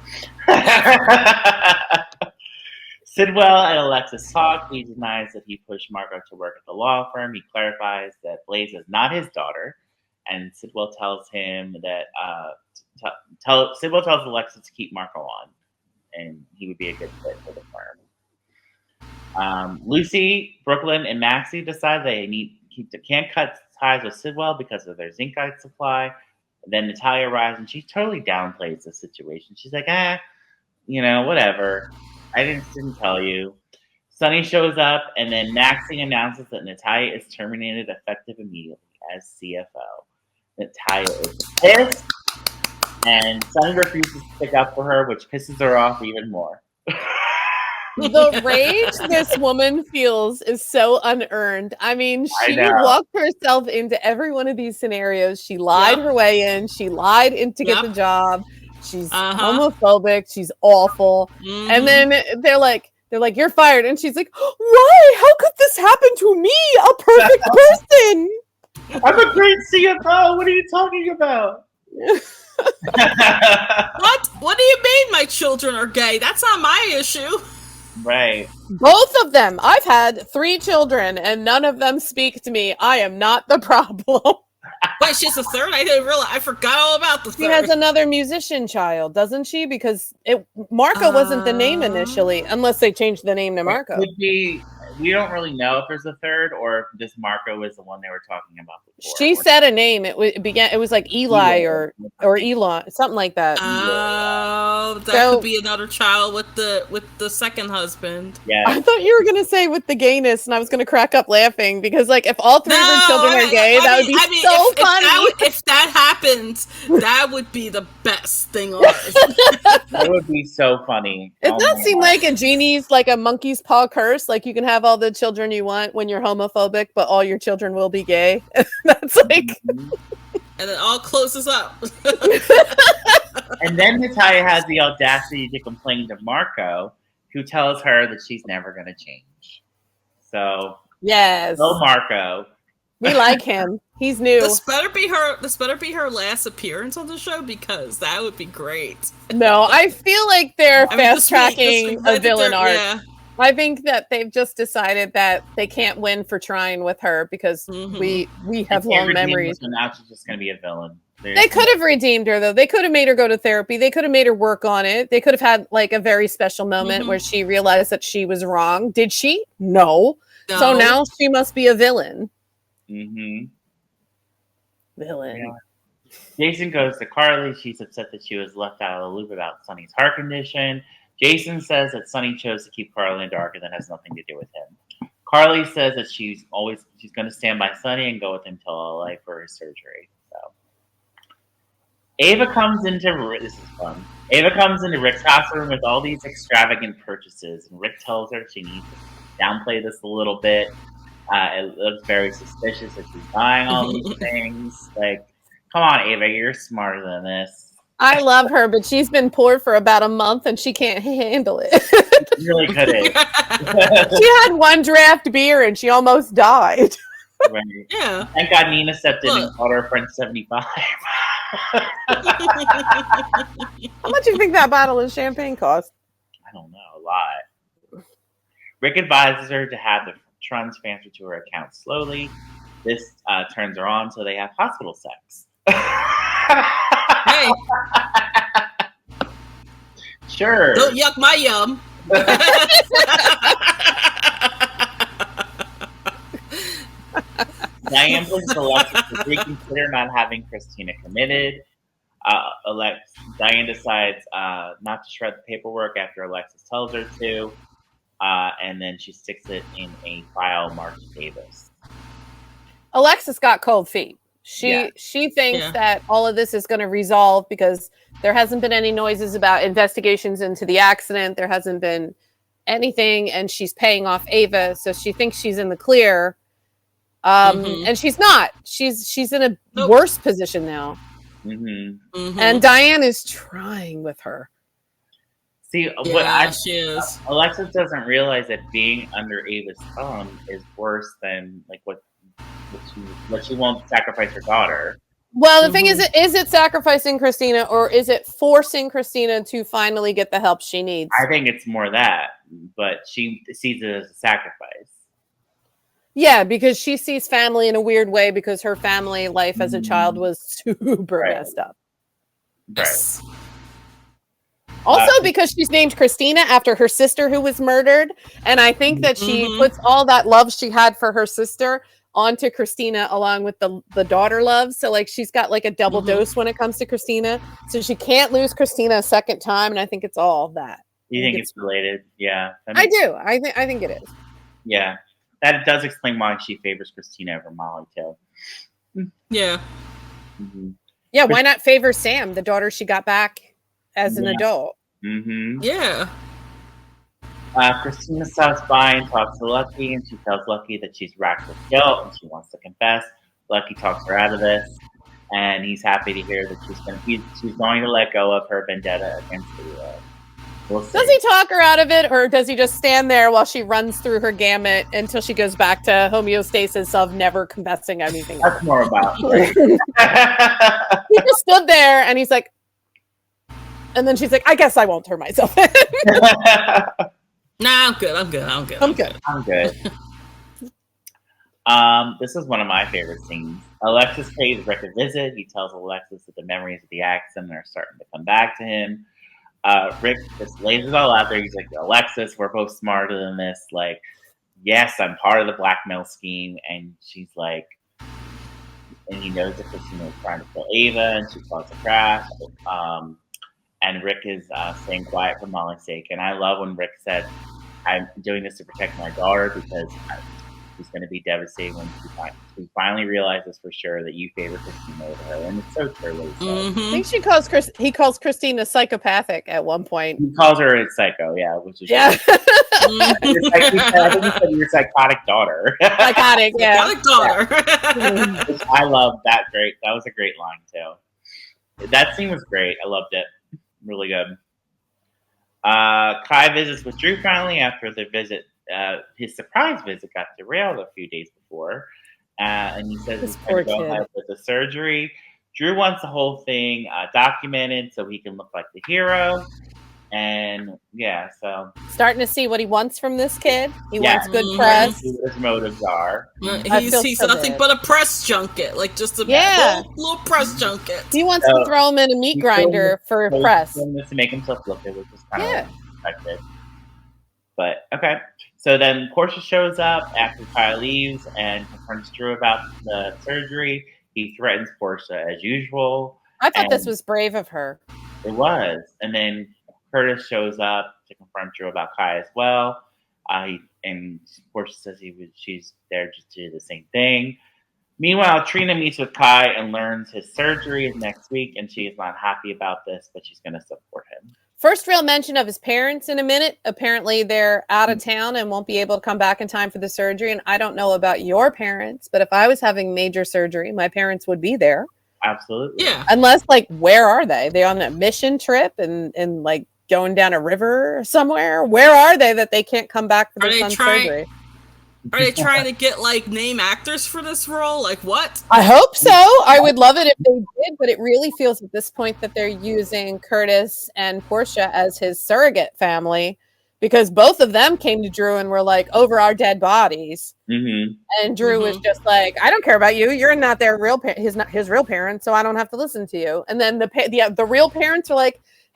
Sidwell and Alexis talk. He denies that he pushed Marco to work at the law firm. He clarifies that Blaze is not his daughter, and Sidwell tells him that Sidwell tells Alexis to keep Marco on, and he would be a good fit for the firm. Lucy, Brooklyn, and Maxie decide they can't cut ties with Sidwell because of their zincite supply. Then Natalia arrives, and she totally downplays the situation. She's like, whatever. I didn't tell you. Sonny shows up, and then Maxie announces that Natalia is terminated effective immediately as CFO. Natalia is pissed, and Sonny refuses to stick up for her, which pisses her off even more. The rage this woman feels is so unearned. I mean, she walked herself into every one of these scenarios. She lied her way in. She lied to get the job. She's homophobic. She's awful. Mm-hmm. And then they're like, you're fired. And she's like, why? How could this happen to me? A perfect person. I'm a great CFO. What are you talking about? What do you mean my children are gay? That's not my issue. Right. Both of them. I've had 3 children and none of them speak to me. I am not the problem. Wait, she's a third? I didn't realize. I forgot all about the third. She has another musician child, doesn't she? Because Marco wasn't the name initially, unless they changed the name to Marco. It could be. We don't really know if there's a third or if this Marco is the one they were talking about before. She said a name. It was like Eli or Elon, something like that. Oh, that could be another child with the second husband. Yeah. I thought you were gonna say with the gayness, and I was gonna crack up laughing because, like, if all 3 of her children are gay, that would be so funny. If that happens, that would be the best thing on earth. That would be so funny. It does seem like a genie's, like a monkey's paw curse. Like, you can have all the children you want when you're homophobic, but all your children will be gay. That's like, Mhm. And it all closes up. And then Natalia has the audacity to complain to Marco, who tells her that she's never going to change. So, yes, go Marco. we like him. He's new. This better be her last appearance on the show, because that would be great. No, I feel like they're I mean, fast tracking a villain arc. Yeah. I think that they've just decided that they can't win for trying with her because Mhm. we have long memories. So now she's just going to be a villain. They could have redeemed her though. They could have made her go to therapy. They could have made her work on it. They could have had like a very special moment Mhm. where she realized that she was wrong. Did she? No. So No. now she must be a villain. Mm-hmm. Villain. Yeah. Jason goes to Carly. She's upset that she was left out of the loop about Sonny's heart condition. Jason says that Sonny chose to keep Carly in the dark and that has nothing to do with him. Carly says that she's going to stand by Sonny and go with him till all life for his surgery. So Ava comes into this is fun. Ava comes into Rick's house room with all these extravagant purchases, and Rick tells her she needs to downplay this a little bit. It looks very suspicious that she's buying all these things. Like, come on, Ava, you're smarter than this. I love her, but she's been poor for about a month and she can't handle it. You really couldn't. She had one draft beer and she almost died. Right. Yeah. Thank God Nina stepped in and Look. called her friend 75. How much do you think that bottle of champagne cost? I don't know, a lot. Rick advises her to have the funds transferred to her account slowly. This turns her on, so they have hospital sex. Hey, Sure. don't yuck my yum. Diane pushes Alexis to reconsider not having Christina committed. Diane decides not to shred the paperwork after Alexis tells her to, and then she sticks it in a file marked Davis. Alexis got cold feet. She thinks Yeah. that all of this is going to resolve because there hasn't been any noises about investigations into the accident. There hasn't been anything, and she's paying off Ava, so she thinks she's in the clear. And she's not. She's in a Nope. worse position now. Mm-hmm. Mhm. And Diane is trying with her. See, Yeah, she is. Alexis doesn't realize that being under Ava's thumb is worse than like what she won't sacrifice her daughter. Well, the thing is it sacrificing Christina or is it forcing Christina to finally get the help she needs? I think it's more that, but she sees it as a sacrifice. Yeah, because she sees family in a weird way because her family life as a child was super Right. messed up. Yes. Also, because she's named Christina after her sister who was murdered. And I think that she puts all that love she had for her sister onto Christina along with the daughter love. So like she's got like a double dose when it comes to Christina. So she can't lose Christina a second time. And I think it's all that. You think it's related? Yeah. I do. I think it is. Yeah. That does explain why she favors Christina over Molly too. Yeah. Mm-hmm. Yeah, why not favor Sam, the daughter she got back as an adult? Mm-hmm. Yeah. Christina stops by and talks to Lucky, and she tells Lucky that she's racked with guilt and she wants to confess. Lucky talks her out of this, and he's happy to hear that she's going to let go of her vendetta against Leela. We'll see. Does he talk her out of it, or does he just stand there while she runs through her gamut until she goes back to homeostasis of never confessing anything? That's more about. He just stood there and he's like, and then she's like, I guess I won't turn myself in. Nah, I'm good. I'm good. I'm good. This is one of my favorite scenes. Alexis pays Rick a visit. He tells Alexis that the memories of the accident are starting to come back to him. Rick just lays it all out there. He's like, Alexis, we're both smarter than this. Like, yes, I'm part of the blackmail scheme. And she's like, and he knows that Christina was trying to kill Ava, and she caused a crash. And Rick is staying quiet for Molly's sake. And I love when Rick said, I'm doing this to protect my daughter because she's going to be devastated when she finally realizes for sure that you favor Christina over her. And it's so true what he says. I think he calls Christina psychopathic at one point. He calls her a psycho, yeah, which is Yeah. I think he said your psychotic daughter. Psychotic, yeah. Psychotic daughter. Which I love that. That was a great line too. That scene was great. I loved it. Really good. Kai visits with Drew finally after the visit. His surprise visit got derailed a few days before, and he says he's going to go ahead with the surgery. Drew wants the whole thing documented so he can look like the hero. And yeah, so starting to see what he wants from this kid. He wants good press. See what his motives are. He's nothing but a press junket, like just a little press junket. He wants to throw him in a meat grinder for press. To make himself look good, which is kind of expected. But okay, so then Portia shows up after Kai leaves and confronts Drew about the surgery. He threatens Portia as usual. I thought this was brave of her. It was, and then Curtis shows up to confront Drew about Kai as well. And Portia says she's there just to do the same thing. Meanwhile, Trina meets with Kai and learns his surgery is next week, and she is not happy about this, but she's going to support him. First real mention of his parents in a minute. Apparently, they're out of town and won't be able to come back in time for the surgery. And I don't know about your parents, but if I was having major surgery, my parents would be there. Absolutely. Yeah. Unless, where are they? They on a mission trip and going down a river somewhere? Where are they that they can't come back for their son's surgery? Are they trying to get name actors for this role? What? I hope so. I would love it if they did, but it really feels at this point that they're using Curtis and Portia as his surrogate family because both of them came to Drew and were over our dead bodies. Mm-hmm. And Drew was just I don't care about you. You're not their real his real parents, so I don't have to listen to you. And then the real parents are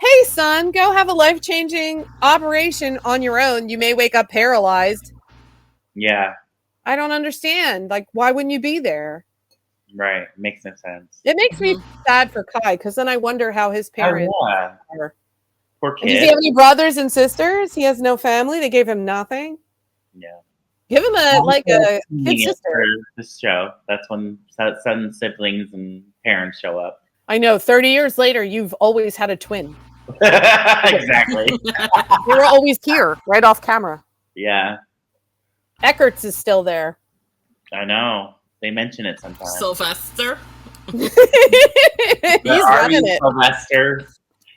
hey, son, go have a life-changing operation on your own. You may wake up paralyzed. Yeah. I don't understand. Why wouldn't you be there? Right. Makes no sense. It makes me sad for Kai, because then I wonder how his parents are. Poor kid. Does he have any brothers and sisters? He has no family. They gave him nothing. Yeah. Give him a kid sister. For this show. That's when sudden siblings and parents show up. I know. 30 years later, you've always had a twin. Exactly. They were always here, right off camera. Yeah. Eckerts is still there. I know. They mention it sometimes. Sylvester. He's running it. Sylvester.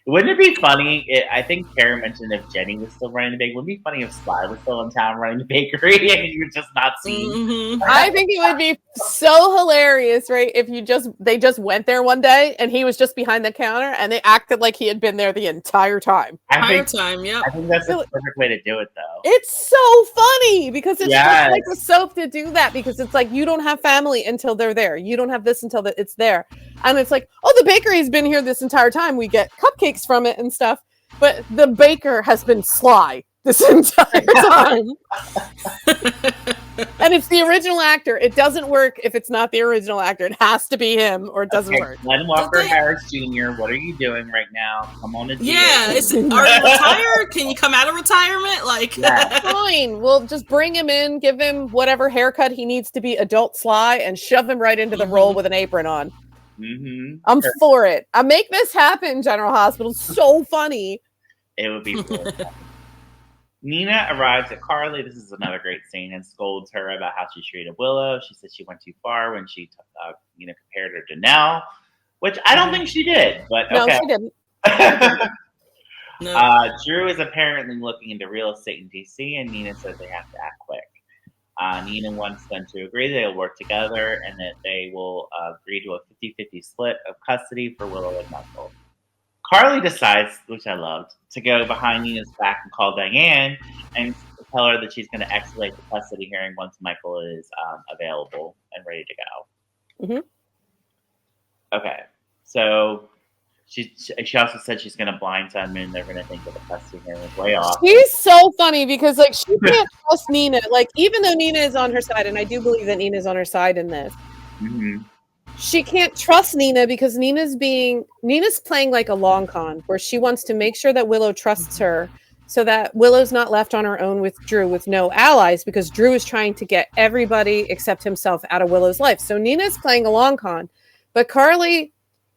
Wouldn't it be funny? I think Karen mentioned if Jenny was still running the bakery. Wouldn't it be funny if Sly was still in town running the bakery and you were just not seen? Mm-hmm. I think it would be so hilarious, right? If they just went there one day and he was just behind the counter and they acted like he had been there the entire time. I think that's the perfect way to do it, though. It's so funny because it's just like a soap to do that because it's you don't have family until they're there. You don't have this until it's there. And it's the bakery's been here this entire time. We get cupcakes from it and stuff, but the baker has been Sly this entire time. And it's the original actor. It doesn't work if it's not the original actor. It has to be him or it doesn't work. Glenn Walker Harris Jr., what are you doing right now? Come on and are you retired? Can you come out of retirement? Fine. We'll just bring him in, give him whatever haircut he needs to be adult Sly, and shove him right into the role with an apron on. Mm-hmm. I'm for it. I make this happen, General Hospital. So funny. It would be cool. Nina arrives at Carly. This is another great scene and scolds her about how she treated Willow. She said she went too far when she compared her to Nell, which I don't think she did. But okay. No, she didn't. No. Drew is apparently looking into real estate in DC, and Nina says they have to act quick. Nina wants them to agree they'll work together and that they will agree to a 50-50 split of custody for Willow and Michael. Carly decides, which I loved, to go behind Nina's back and call Diane and tell her that she's going to escalate the custody hearing once Michael is available and ready to go. Mm-hmm. Okay, so she also said she's going to blindside him and they're going to think that the custody hearing is way off. She's so funny because she can't trust Nina. Even though Nina is on her side, and I do believe that Nina's on her side in this, she can't trust Nina because Nina's playing a long con where she wants to make sure that Willow trusts her so that Willow's not left on her own with Drew with no allies, because Drew is trying to get everybody except himself out of Willow's life. So Nina's playing a long con, but Carly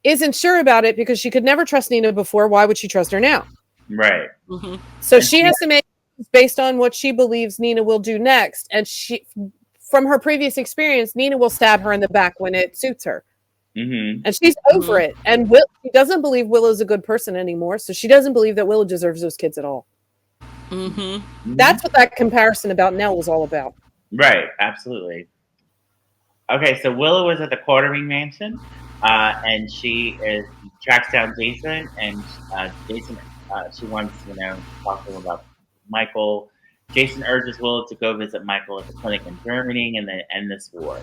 isn't sure about it because she could never trust Nina before. Why would she trust her now? Right. Mm-hmm. So she has to make based on what she believes Nina will do next. And she, from her previous experience, Nina will stab her in the back when it suits her. Mm-hmm. And she's over it. And she doesn't believe Willow's a good person anymore. So she doesn't believe that Willow deserves those kids at all. Mm-hmm. That's what that comparison about Nell was all about. Right. Absolutely. Okay, so Willow is at the Quartering Mansion, and she tracks down Jason, and Jason, she wants to talk to him about Michael. Jason urges Willow to go visit Michael at the clinic in Germany and then end this war.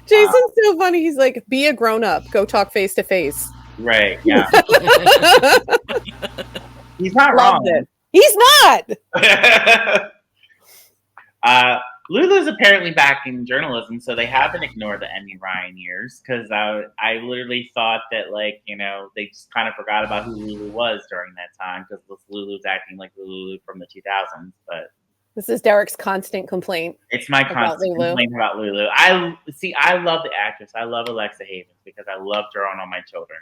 Jason's so funny. He's like, be a grown up. Go talk face to face. Right, yeah. He's not Loved wrong. it. He's not. Lulu's apparently back in journalism, so they haven't ignored the Emmy Ryan years, because I literally thought that, they just kind of forgot about who Lulu was during that time, because Lulu's acting like Lulu from the 2000s, but... This is Derek's constant complaint. It's my constant complaint about Lulu. I love the actress. I love Alexa Havens because I loved her on All My Children.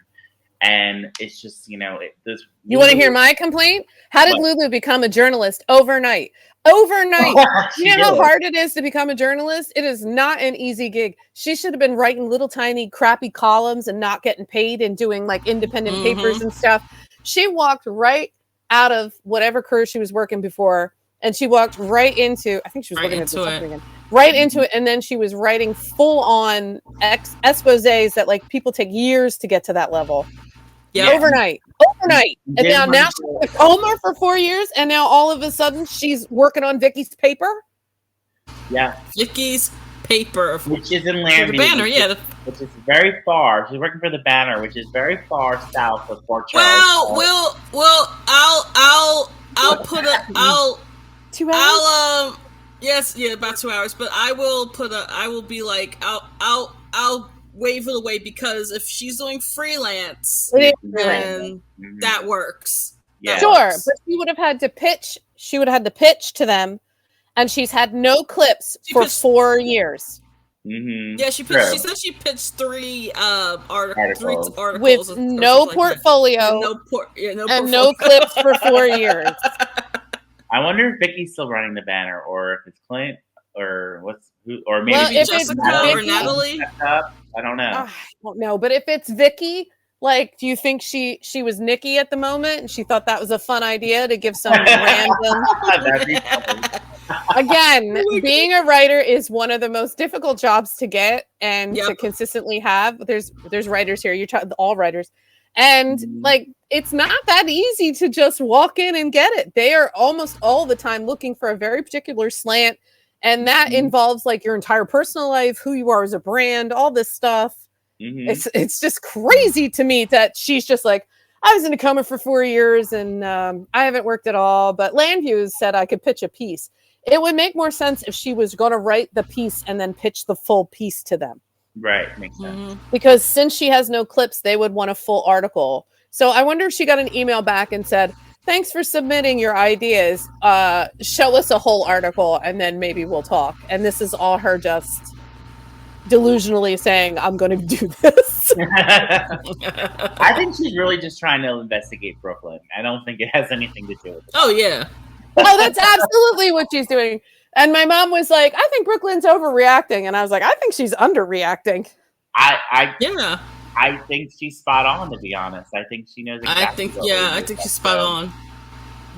And it's just, you want to hear my complaint? How did Lulu become a journalist overnight? Overnight. You know how hard it is to become a journalist? It is not an easy gig. She should have been writing little tiny crappy columns and not getting paid and doing independent papers and stuff. She walked right out of whatever career she was working before. And she walked right into, I think she was looking at something again, right into it. And then she was writing full on exposés that people take years to get to that level. Yeah. Overnight. And now she's in a coma for 4 years. And now all of a sudden she's working on Vicky's paper. Yeah. Vicky's paper. Which is in Lambie. The Banner, which is very far. She's working for the Banner, which is very far south of Fort Charles. Well, I'll put 2 hours? About 2 hours. But I'll wave it away, because if she's doing freelance, then that works. Yeah. Sure, but she would have had to pitch. She would have had to pitch to them, and she's had no clips for 4 years. Mm-hmm. Yeah, she pitched. She said she pitched 3 articles with no portfolio, and no clips for 4 years. I wonder if Vicky's still running the Banner, or if it's Clint, or or maybe Jessica or Natalie. I don't know. I don't know, but if it's Vicky, do you think she was Nikki at the moment, and she thought that was a fun idea to give some random? That'd be funny. Again, being a writer is one of the most difficult jobs to get and to consistently have. There's writers here. You're all writers. And it's not that easy to just walk in and get it. They are almost all the time looking for a very particular slant. And that involves your entire personal life, who you are as a brand, all this stuff. Mm-hmm. It's just crazy to me that she's just I was in a coma for 4 years and I haven't worked at all. But Landview said I could pitch a piece. It would make more sense if she was going to write the piece and then pitch the full piece to them. Right, makes sense. Because since she has no clips, they would want a full article. So I wonder if she got an email back and said, thanks for submitting your ideas. Show us a whole article and then maybe we'll talk. And this is all her just delusionally saying, I'm going to do this. I think she's really just trying to investigate Brooklyn. I don't think it has anything to do with it. Oh, yeah. Oh, that's absolutely what she's doing. And my mom was like, I think Brooklyn's overreacting. And I was like, I think she's underreacting. I think she's spot on, to be honest. I think she knows exactly I think she's spot on.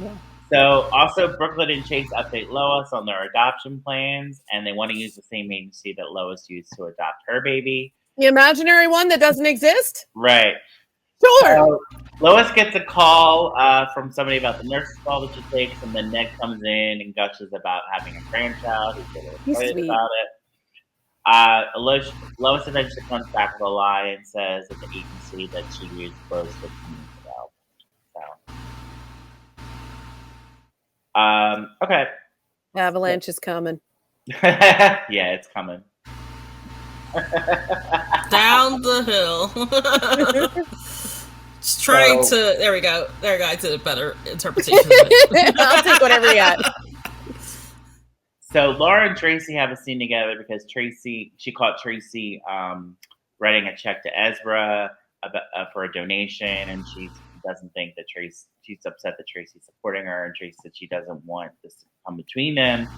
Yeah. So, also, Brooklyn and Chase update Lois on their adoption plans, and they want to use the same agency that Lois used to adopt her baby. The imaginary one that doesn't exist? Right. Sure. So, Lois gets a call from somebody about the nurse's call that she takes, and then Ned comes in and gushes about having a grandchild. He's excited about it. Lois eventually comes back with a lie and says that the agency that she used was 15 years ago. So, okay. Avalanche is coming. Yeah, it's coming. Down the hill. Just trying to. There we go. I did a better interpretation of it. I'll take whatever you got. So Laura and Tracy have a scene together because she caught Tracy writing a check to Ezra for a donation, and she doesn't think that she's upset that Tracy's supporting her, and Tracy said she doesn't want this to come between them,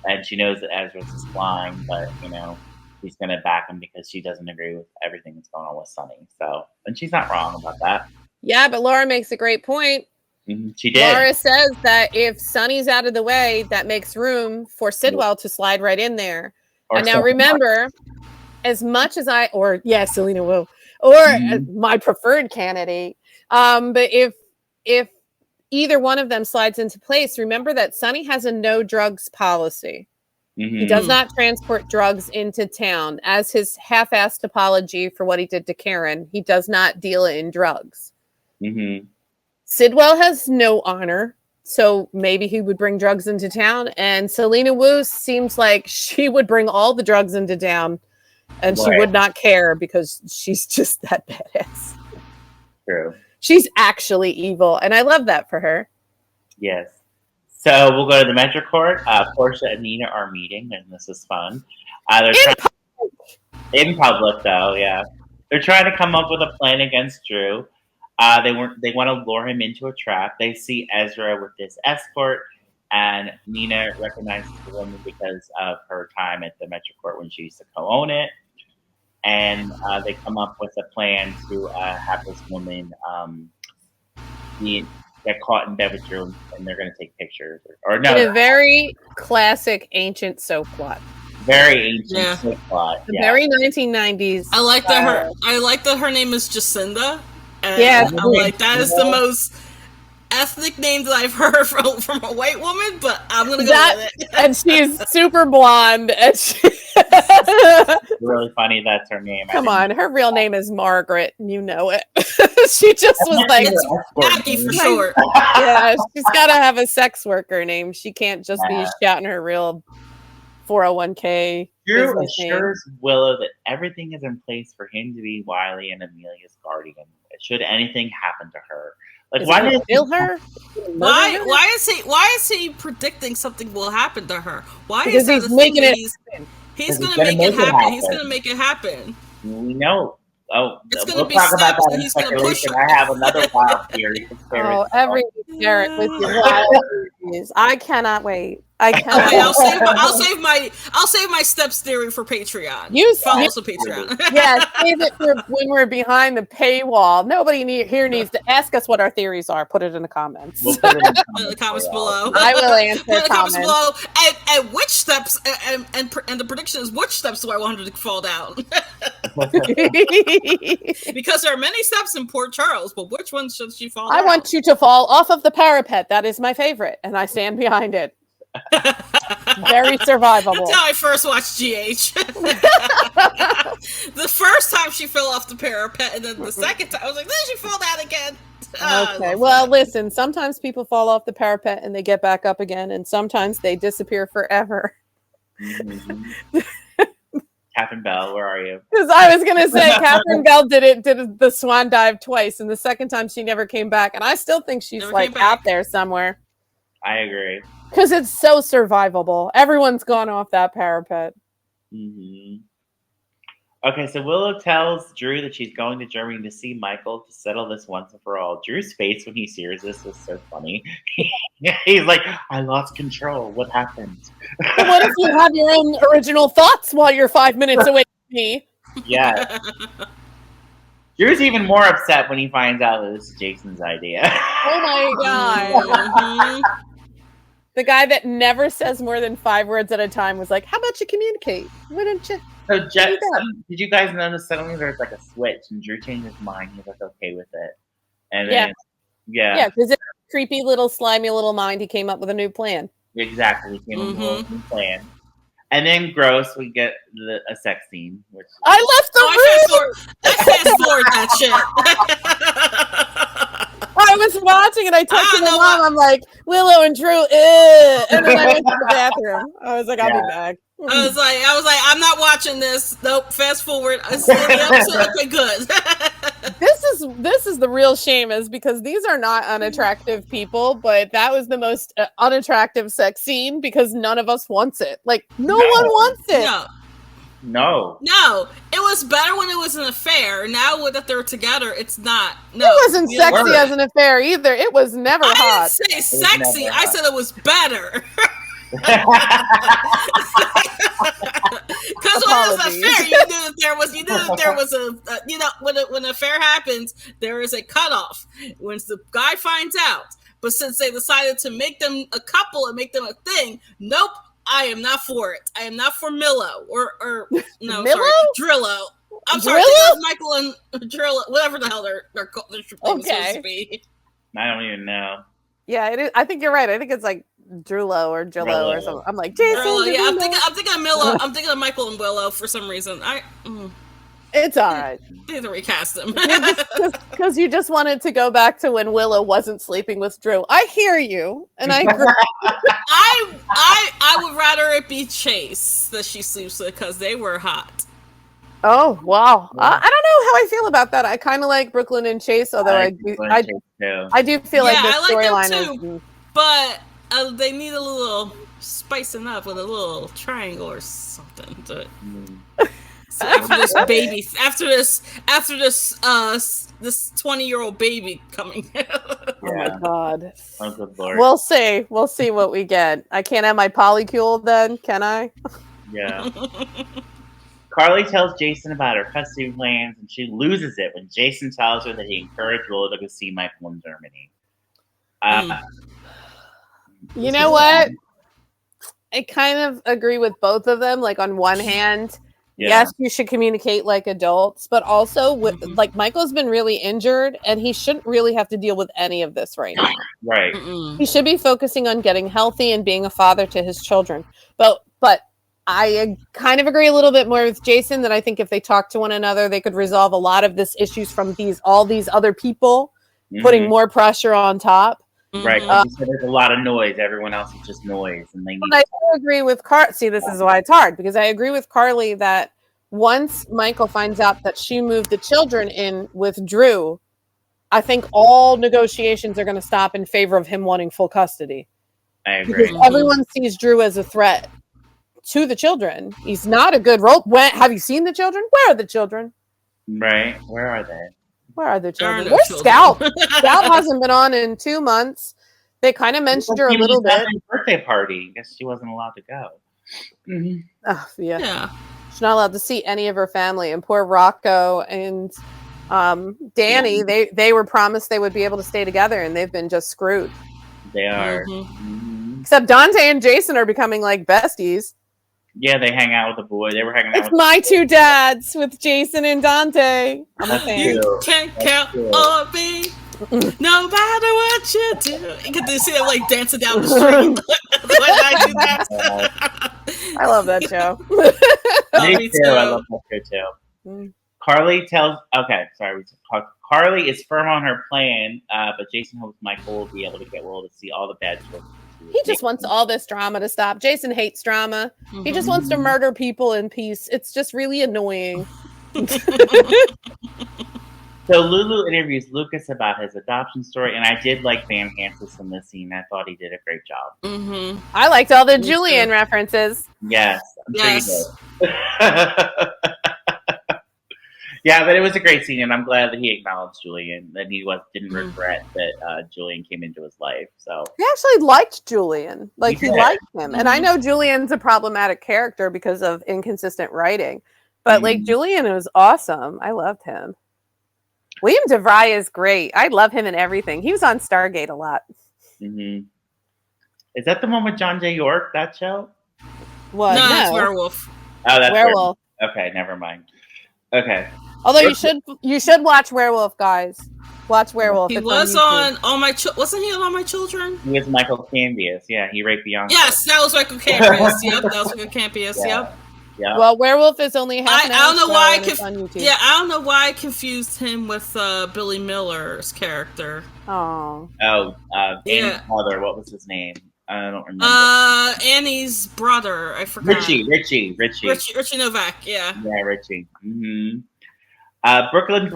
and she knows that Ezra's is flying, but he's going to back him because she doesn't agree with everything that's going on with Sonny. So, and she's not wrong about that. Yeah, but Laura makes a great point. Mm-hmm. She did. Laura says that if Sonny's out of the way, that makes room for Sidwell to slide right in there. And now remember, as much as Selena Wu, or my preferred candidate, but if either one of them slides into place, remember that Sonny has a no drugs policy. Mm-hmm. He does not transport drugs into town. As his half-assed apology for what he did to Karen, he does not deal in drugs. Mm-hmm. Sidwell has no honor, so maybe he would bring drugs into town. And Selena Wu seems like she would bring all the drugs into town, and she would not care because she's just that badass. True. She's actually evil, and I love that for her. Yes. So we'll go to the Metro Court. Portia and Nina are meeting, and this is fun. In public, though, yeah. They're trying to come up with a plan against Drew. They want to lure him into a trap. They see Ezra with this escort, and Nina recognizes the woman because of her time at the Metro Court when she used to co-own it. And they come up with a plan to have this woman get caught in bed with Drew, and they're going to take pictures. Or no, in a very classic ancient soap plot. Very ancient soap plot. Yeah. Very 1990s. I like that her name is Jacinda. Yeah, I'm like, that is the most ethnic name that I've heard from a white woman, but I'm gonna go with it. And she's super blonde. And really funny that's her name. Come on, her real name is Margaret, and you know it. She just was like Maggie for short. Yeah, she's got to have a sex worker name. She can't just be shouting her real 401k. Drew assures Willow that everything is in place for him to be Wiley and Amelia's guardian. Should anything happen to her, like why did he kill her? Why is he predicting something will happen to her? Why because is he's making it? He's gonna make it happen. He's gonna make it happen. We know. Oh, it's gonna be talk about that. He's gonna push her. I have another wild theory. Oh, every Derek with your wild theories. I cannot wait. I cannot. Okay, I'll save my steps theory for Patreon. Follow us on Patreon. Yeah, save it for when we're behind the paywall. Nobody here needs to ask us what our theories are. Put it in the comments. We'll put it in the comments below. I will answer in the comments below. And which steps and the prediction is which steps do I want her to fall down? Because there are many steps in Port Charles, but which one should she fall down? I want you to fall off of the parapet. That is my favorite, and I stand behind it. Very survivable. That's how I first watched GH. The first time she fell off the parapet, and then the second time I was like, then she fall down again. Okay, well, listen, sometimes people fall off the parapet and they get back up again, and sometimes they disappear forever. Mm-hmm. Catherine Bell, where are you? Because I was gonna say Catherine Bell did the swan dive twice, and the second time she never came back, and I still think she's like out there somewhere. I agree. Because it's so survivable. Everyone's gone off that parapet. Mm-hmm. Okay, so Willow tells Drew that she's going to Germany to see Michael to settle this once and for all. Drew's face when he hears this is so funny. He's like, I lost control. What happened? But what if you have your own original thoughts while you're 5 minutes away from me? Yeah. Drew's even more upset when he finds out that this is Jason's idea. Oh my God. Mm-hmm. The guy that never says more than 5 words at a time was like, how about you communicate? Why don't you? So, did you guys notice suddenly there's like a switch and Drew changed his mind? He was like, okay with it. And then, yeah, because it's a creepy little, slimy little mind. He came up with a new plan. Exactly. He came up with a new plan. And then, gross, we get a sex scene. Which I left the room! I fast forward that shit. I was watching and I texted my mom. I'm like, Willow and Drew, and then I went to the bathroom. I was like, I'll be back. I was like, I'm not watching this. Nope. Fast forward. Okay, good. This is the real shame, is because these are not unattractive people, but that was the most unattractive sex scene because none of us wants it. Like no one wants it. No. It was better when it was an affair. Now that they're together, it's not. No, it wasn't sexy as an affair either. It was never hot. I didn't say sexy. I said it was better. Because when it was an affair, you knew that there was a when an affair happens, there is a cutoff. When the guy finds out, but since they decided to make them a couple and make them a thing, nope. I am not for it. I am not for Milo or no, Milo? sorry, Drillo. I'm sorry, Michael and Drillo, whatever the hell they're supposed to be. I don't even know. Yeah, it is. I think you're right. I think it's like Drullo or Jillo or something. I'm like Jason. Yeah, I'm thinking of Milo. I'm thinking of Michael and Willow for some reason. It's all right. They need to recast them because you just wanted to go back to when Willow wasn't sleeping with Drew. I hear you, and I agree. I would rather it be Chase that she sleeps with because they were hot. Oh wow! I don't know how I feel about that. I kind of like Brooklyn and Chase, although I do feel like the storyline is. But they need a little spicing up with a little triangle or something. So after this 20-year-old baby coming. Oh my god! Oh, good Lord. We'll see what we get. I can't have my polycule then, can I? Yeah. Carly tells Jason about her custody plans, and she loses it when Jason tells her that he encouraged Willow to go see Michael in Germany. You know what? I kind of agree with both of them. Like on one hand, yes, you should communicate like adults, but also like Michael's been really injured and he shouldn't really have to deal with any of this right now. Right. He should be focusing on getting healthy and being a father to his children. But I kind of agree a little bit more with Jason that I think if they talk to one another, they could resolve a lot of this issues from all these other people putting more pressure on top. Right. So there's a lot of noise. Everyone else is just noise, and they. I agree with See, this is why it's hard because I agree with Carly that once Michael finds out that she moved the children in with Drew, I think all negotiations are going to stop in favor of him wanting full custody. I agree. Because everyone sees Drew as a threat to the children. He's not a good role. Have you seen the children? Where are the children? Right. Where are they? Where are the children? Where's Scout? Scout hasn't been on in 2 months. They kind of mentioned her a little bit. Birthday party. Guess she wasn't allowed to go. Oh, yeah. She's not allowed to see any of her family. And poor Rocco and Danny, they were promised they would be able to stay together, and they've been just screwed. They are. Except Dante and Jason are becoming like besties. Yeah, they hang out with the boy. They were hanging out with my two dads with Jason and Dante. I'm a fan. You can't count on me, no matter what you do. You can see them like dancing down the street. I love that show. Me too. I love that show too. Carly tells. Okay, sorry. Carly is firm on her plan, but Jason hopes Michael will be able to get Will to see all the bad children. He just wants all this drama to stop. Jason hates drama. He just wants to murder people in peace. It's just really annoying. So Lulu interviews Lucas about his adoption story, and I did like Van Hansis in this scene. I thought he did a great job. I liked all the Julian references. Yes. Sure you did. Yeah, but it was a great scene, and I'm glad that he acknowledged Julian, that he didn't regret that Julian came into his life. So he actually liked Julian, like he liked him, and I know Julian's a problematic character because of inconsistent writing, but like Julian was awesome. I loved him. William DeVry is great. I love him in everything. He was on Stargate a lot. Is that the one with John J. York? That show? What? No, it's Werewolf. Oh, that's Werewolf. Okay, never mind. Okay. Although you should watch Werewolf, guys. Watch Werewolf. He was on All My Wasn't he on All My Children? He was Michael Cambius. Yeah, he raped Bianca. Yes, that was Michael Cambius. Yep, that was Michael Cambius. Yep. Yeah. Well, Werewolf is only half an hour. I don't know why. I don't know why I confused him with Billy Miller's character. Oh. Danny's father. What was his name? I don't remember. Annie's brother. I forgot. Richie Novak. Yeah. Yeah, Richie. Mm-hmm. Brooklyn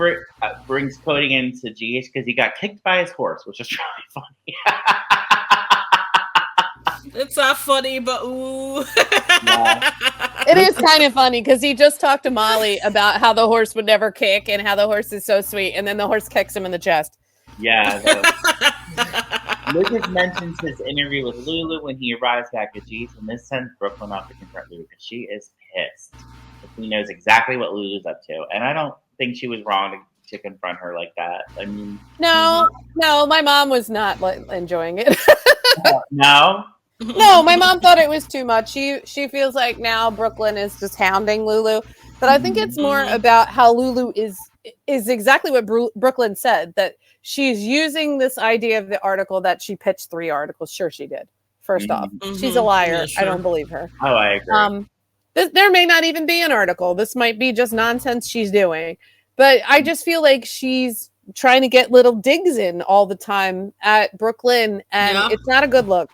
brings Cody into GH because he got kicked by his horse, which is really funny. It's not funny, but ooh. Yeah. It is kind of funny because he just talked to Molly about how the horse would never kick and how the horse is so sweet, and then the horse kicks him in the chest. Yeah. Lucas mentions his interview with Lulu when he arrives back at GH, and this sends Brooklyn off to confront Lulu because she is pissed. He knows exactly what Lulu's up to, and I don't think she was wrong to confront her like that. I mean, no, my mom was not enjoying it. No. No, my mom thought it was too much. She feels like now Brooklyn is just hounding Lulu, but I think it's more about how Lulu is exactly what Brooklyn said, that she's using this idea of the article that she pitched 3 articles. Sure, she did. First off, she's a liar. Yeah, sure. I don't believe her. Oh, I agree. There may not even be an article. This might be just nonsense she's doing. But I just feel like she's trying to get little digs in all the time at Brooklyn, and it's not a good look.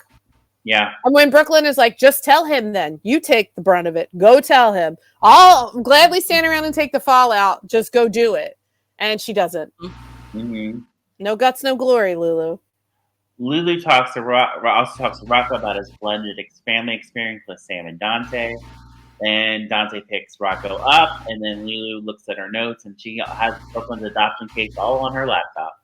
Yeah. And when Brooklyn is like, just tell him then. You take the brunt of it. Go tell him. I'll gladly stand around and take the fallout. Just go do it. And she doesn't. Mm-hmm. No guts, no glory, Lulu. Lulu also talks to Rocco about his blended family experience with Sam and Dante. And Dante picks Rocco up, and then Lulu looks at her notes, and she has Brooklyn's adoption case all on her laptop.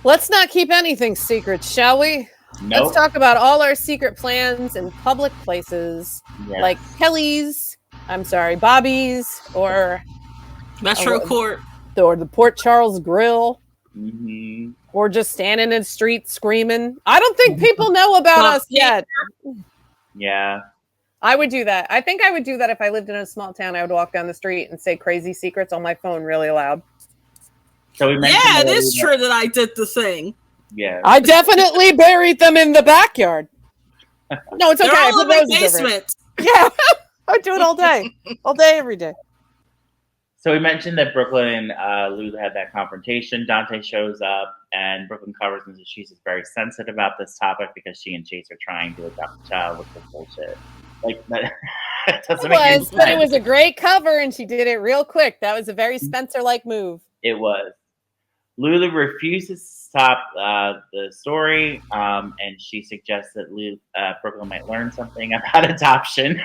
Let's not keep anything secret, shall we? Nope. Let's talk about all our secret plans in public places, like Kelly's, Bobby's, or Metro Court, or the Port Charles Grill, or just standing in the street screaming. I don't think people know about us yet. Yeah. I would do that. I think I would do that if I lived in a small town. I would walk down the street and say crazy secrets on my phone really loud. So it is true that I did the thing. Yeah. I definitely buried them in the backyard. No, it's okay. They're all in the basement. Yeah. I do it all day. All day, every day. So we mentioned that Brooklyn and Lulu had that confrontation. Dante shows up, and Brooklyn covers him that she's very sensitive about this topic because she and Chase are trying to adopt a child with this bullshit. Like that doesn't make any sense. But it was a great cover, and she did it real quick. That was a very Spencer-like move. It was. Lulu refuses to stop the story, and she suggests that Brooklyn might learn something about adoption.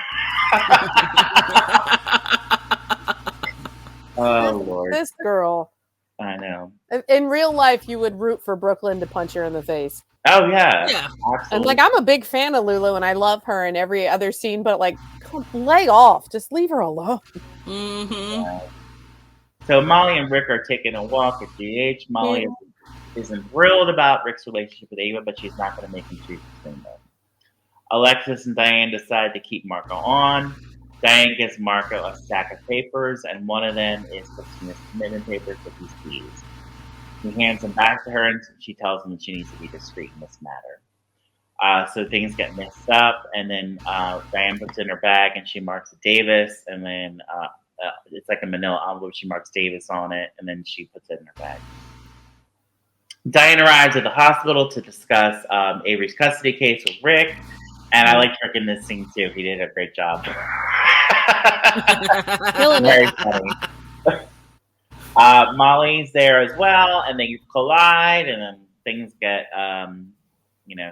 Oh, Lord. This girl. I know. In real life, you would root for Brooklyn to punch her in the face. Oh, yeah. Yeah. And I'm a big fan of Lulu, and I love her in every other scene, but lay off. Just leave her alone. Yeah. So Molly and Rick are taking a walk at GH. Molly isn't thrilled about Rick's relationship with Ava, but she's not going to make him choose between them. Alexis and Diane decide to keep Marco on. Diane gives Marco a stack of papers, and one of them is Christina's commitment papers with his keys. He hands them back to her, and she tells him that she needs to be discreet in this matter. So things get messed up, and then Diane puts it in her bag, and she marks Davis, and then it's like a manila envelope. She marks Davis on it, and then she puts it in her bag. Diane arrives at the hospital to discuss Avery's custody case with Rick, and I liked Rick in this scene too. He did a great job. Very funny. Molly's there as well, and they collide, and then things get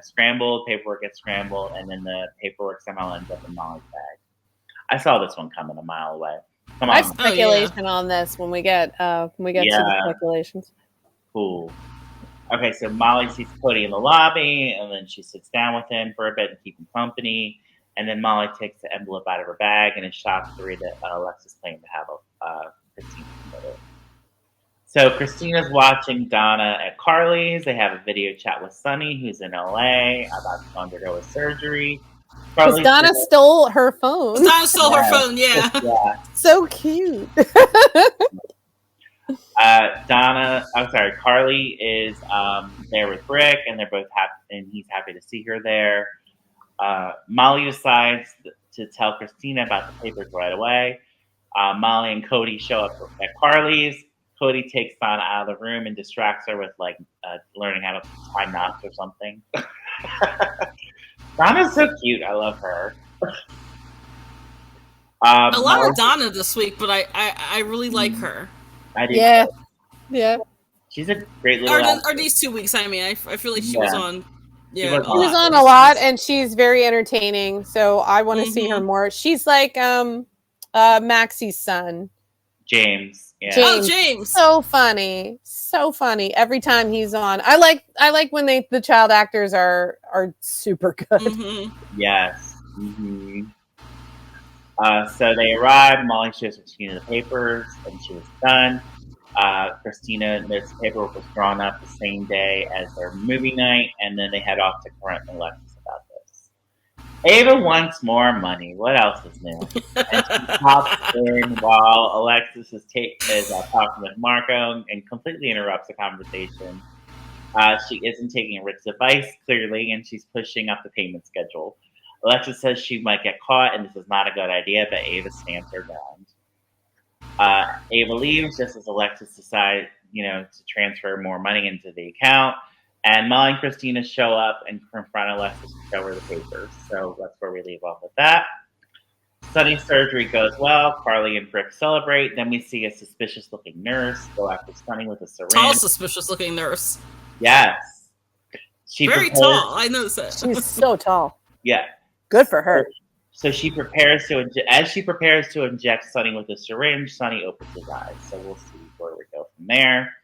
scrambled. Paperwork gets scrambled, and then the paperwork somehow ends up in Molly's bag. I saw this one coming a mile away. Come on. I have speculation on this when we get to the speculations. Cool. Okay, so Molly sees Cody in the lobby, and then she sits down with him for a bit and keep him company. And then Molly takes the envelope out of her bag and is shocked to read that Alexis claimed to have Christina committed. So Christina's watching Donna at Carly's. They have a video chat with Sonny, who's in LA, about to undergo a surgery. Because Donna stole her phone. Donna stole her phone, yeah. So cute. Carly is there with Rick, and they're both happy, and he's happy to see her there. Molly decides to tell Christina about the papers right away. Molly and Cody show up at Carly's. Cody takes Donna out of the room and distracts her with like learning how to tie knots or something. Donna's so cute. I love her. A lot of Donna this week, but I really like her. I do. Yeah. Yeah. She's a great little. Or these 2 weeks. I mean, I feel like she was on. Yeah, She She was on a lot, and she's very entertaining. So I want to see her more. She's like Maxie's son, James. Yeah. James. Oh, James. So funny. Every time he's on, I like when the child actors are super good. Mm-hmm. Yes. Mm-hmm. So they arrived. Molly shows Christina the papers, and she was done. Christina, this paperwork was drawn up the same day as their movie night, and then they head off to confront Alexis about this. Ava wants more money. What else is new? And she pops in while Alexis is talking with Marco and completely interrupts the conversation. She isn't taking Rick's advice, clearly, and she's pushing up the payment schedule. Alexis says she might get caught, and this is not a good idea, but Ava stands her ground. Ava leaves just as Alexis decides, to transfer more money into the account. And Molly and Christina show up and confront Alexis and show her the papers. So that's where we leave off with that. Sunny's surgery goes well. Carly and Rick celebrate. Then we see a suspicious-looking nurse go after Sunny with a syringe. Tall, suspicious-looking nurse. Yes. Very tall. I noticed that. She's so tall. Yeah. Good for her. So she prepares to inject Sunny with a syringe. Sunny opens his eyes. So we'll see where we go from there.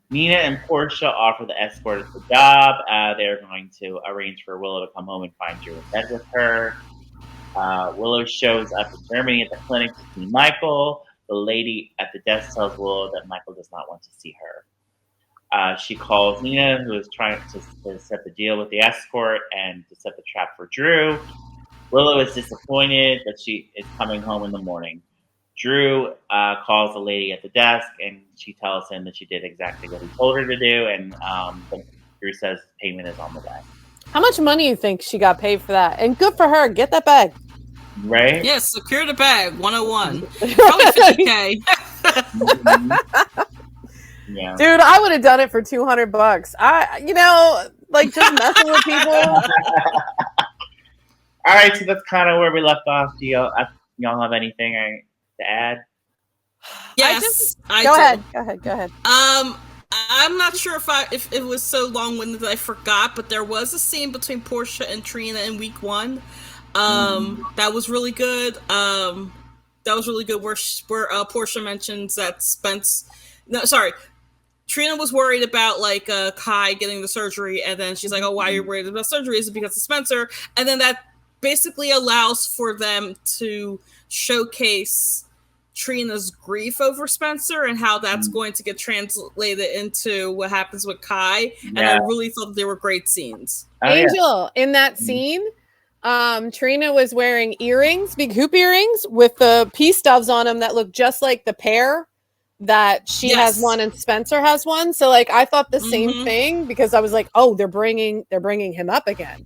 Nina and Portia offer the escort the job. They're going to arrange for Willow to come home and find Drew in bed with her. Willow shows up in Germany at the clinic to see Michael. The lady at the desk tells Willow that Michael does not want to see her. She calls Nina, who is trying to set the deal with the escort and to set the trap for Drew. Willow is disappointed that she is coming home in the morning. Drew calls the lady at the desk, and she tells him that she did exactly what he told her to do, and Drew says payment is on the way. How much money do you think she got paid for that? And good for her. Get that bag. Right? Yes, secure the bag, 101. Probably 50K. Yeah. Dude, I would have done it for $200. Just messing with people. All right, so that's kind of where we left off. Do y'all have anything to add? Yes, Go ahead. I'm not sure if it was so long-winded that I forgot, but there was a scene between Portia and Trina in week 1. That was really good. Where Portia mentions that Trina was worried about Kai getting the surgery, and then she's like, "Oh, why are you worried about surgery? Is it because of Spencer?" And then that basically allows for them to showcase Trina's grief over Spencer and how that's going to get translated into what happens with Kai. Yeah. And I really thought they were great scenes. Angel, in that scene, Trina was wearing earrings, big hoop earrings with the peace doves on them that look just like the pair that she has one and Spencer has one. So I thought the same thing, because I was like, oh, they're bringing him up again.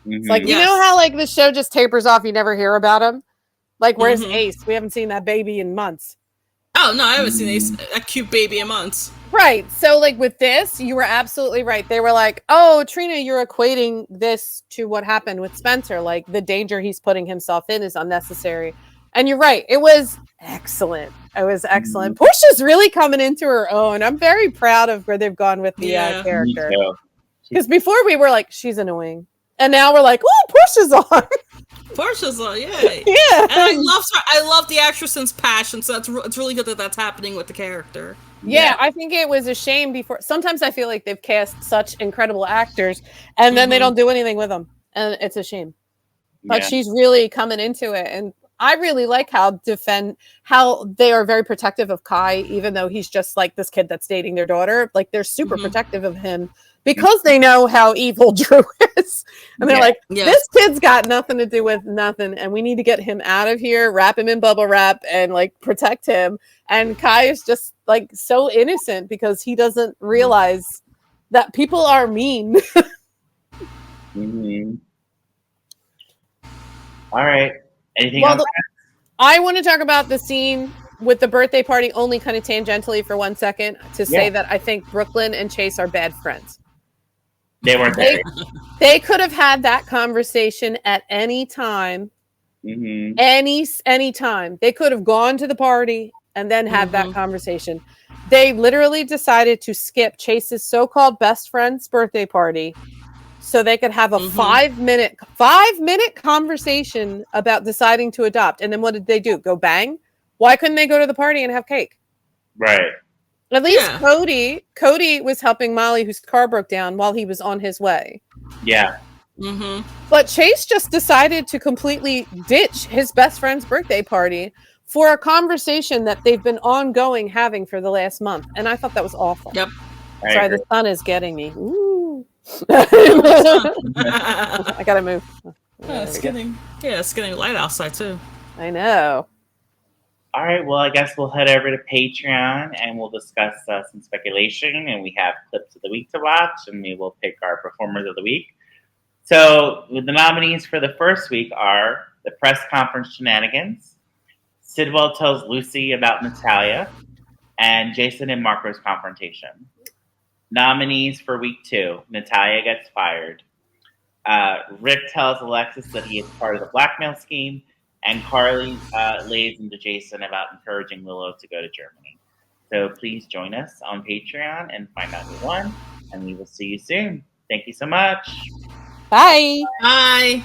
It's like, you know how the show just tapers off, you never hear about him? Where's Ace? We haven't seen that baby in months. Oh, no, I haven't seen Ace, a cute baby in months. Right. So with this, you were absolutely right. They were like, oh, Trina, you're equating this to what happened with Spencer. The danger he's putting himself in is unnecessary. And you're right. It was excellent. Portia's really coming into her own. I'm very proud of where they've gone with the character. Because before we were like, she's annoying. And now we're like, oh, Portia's on. Portia's on, yeah. Yeah. And I love the actress's passion, so it's really good that that's happening with the character. Yeah, I think it was a shame before. Sometimes I feel like they've cast such incredible actors, and then they don't do anything with them. And it's a shame. But she's really coming into it. And I really like how they are very protective of Kai, even though he's just this kid that's dating their daughter. They're super protective of him because they know how evil Drew is. And they're like, this kid's got nothing to do with nothing, and we need to get him out of here, wrap him in bubble wrap, and protect him. And Kai is just so innocent because he doesn't realize that people are mean. All right. Anything else? I want to talk about the scene with the birthday party, only kind of tangentially for 1 second to say Yeah. that I think Brooklyn and Chase are bad friends. They weren't there. They could have had that conversation at any time. Mm-hmm. Any time. They could have gone to the party and then had that conversation. They literally decided to skip Chase's so-called best friend's birthday party so they could have a 5-minute conversation about deciding to adopt. And then what did they do? Go bang? Why couldn't they go to the party and have cake? Right. At least Cody was helping Molly, whose car broke down, while he was on his way. Yeah. But Chase just decided to completely ditch his best friend's birthday party for a conversation that they've been ongoing having for the last month. And I thought that was awful. Yep. Sorry, the sun is getting me. Ooh. I gotta move. It's getting light outside too. I know. All right, well, I guess we'll head over to Patreon and we'll discuss some speculation, and we have clips of the week to watch, and we will pick our performers of the week. So the nominees for the first week are the press conference shenanigans, Sidwell tells Lucy about Natalia, and Jason and Marco's confrontation. Nominees for week 2, Natalia gets fired. Rick tells Alexis that he is part of the blackmail scheme, and Carly lays into Jason about encouraging Willow to go to Germany. So please join us on Patreon and find out who won, and we will see you soon. Thank you so much. Bye. Bye.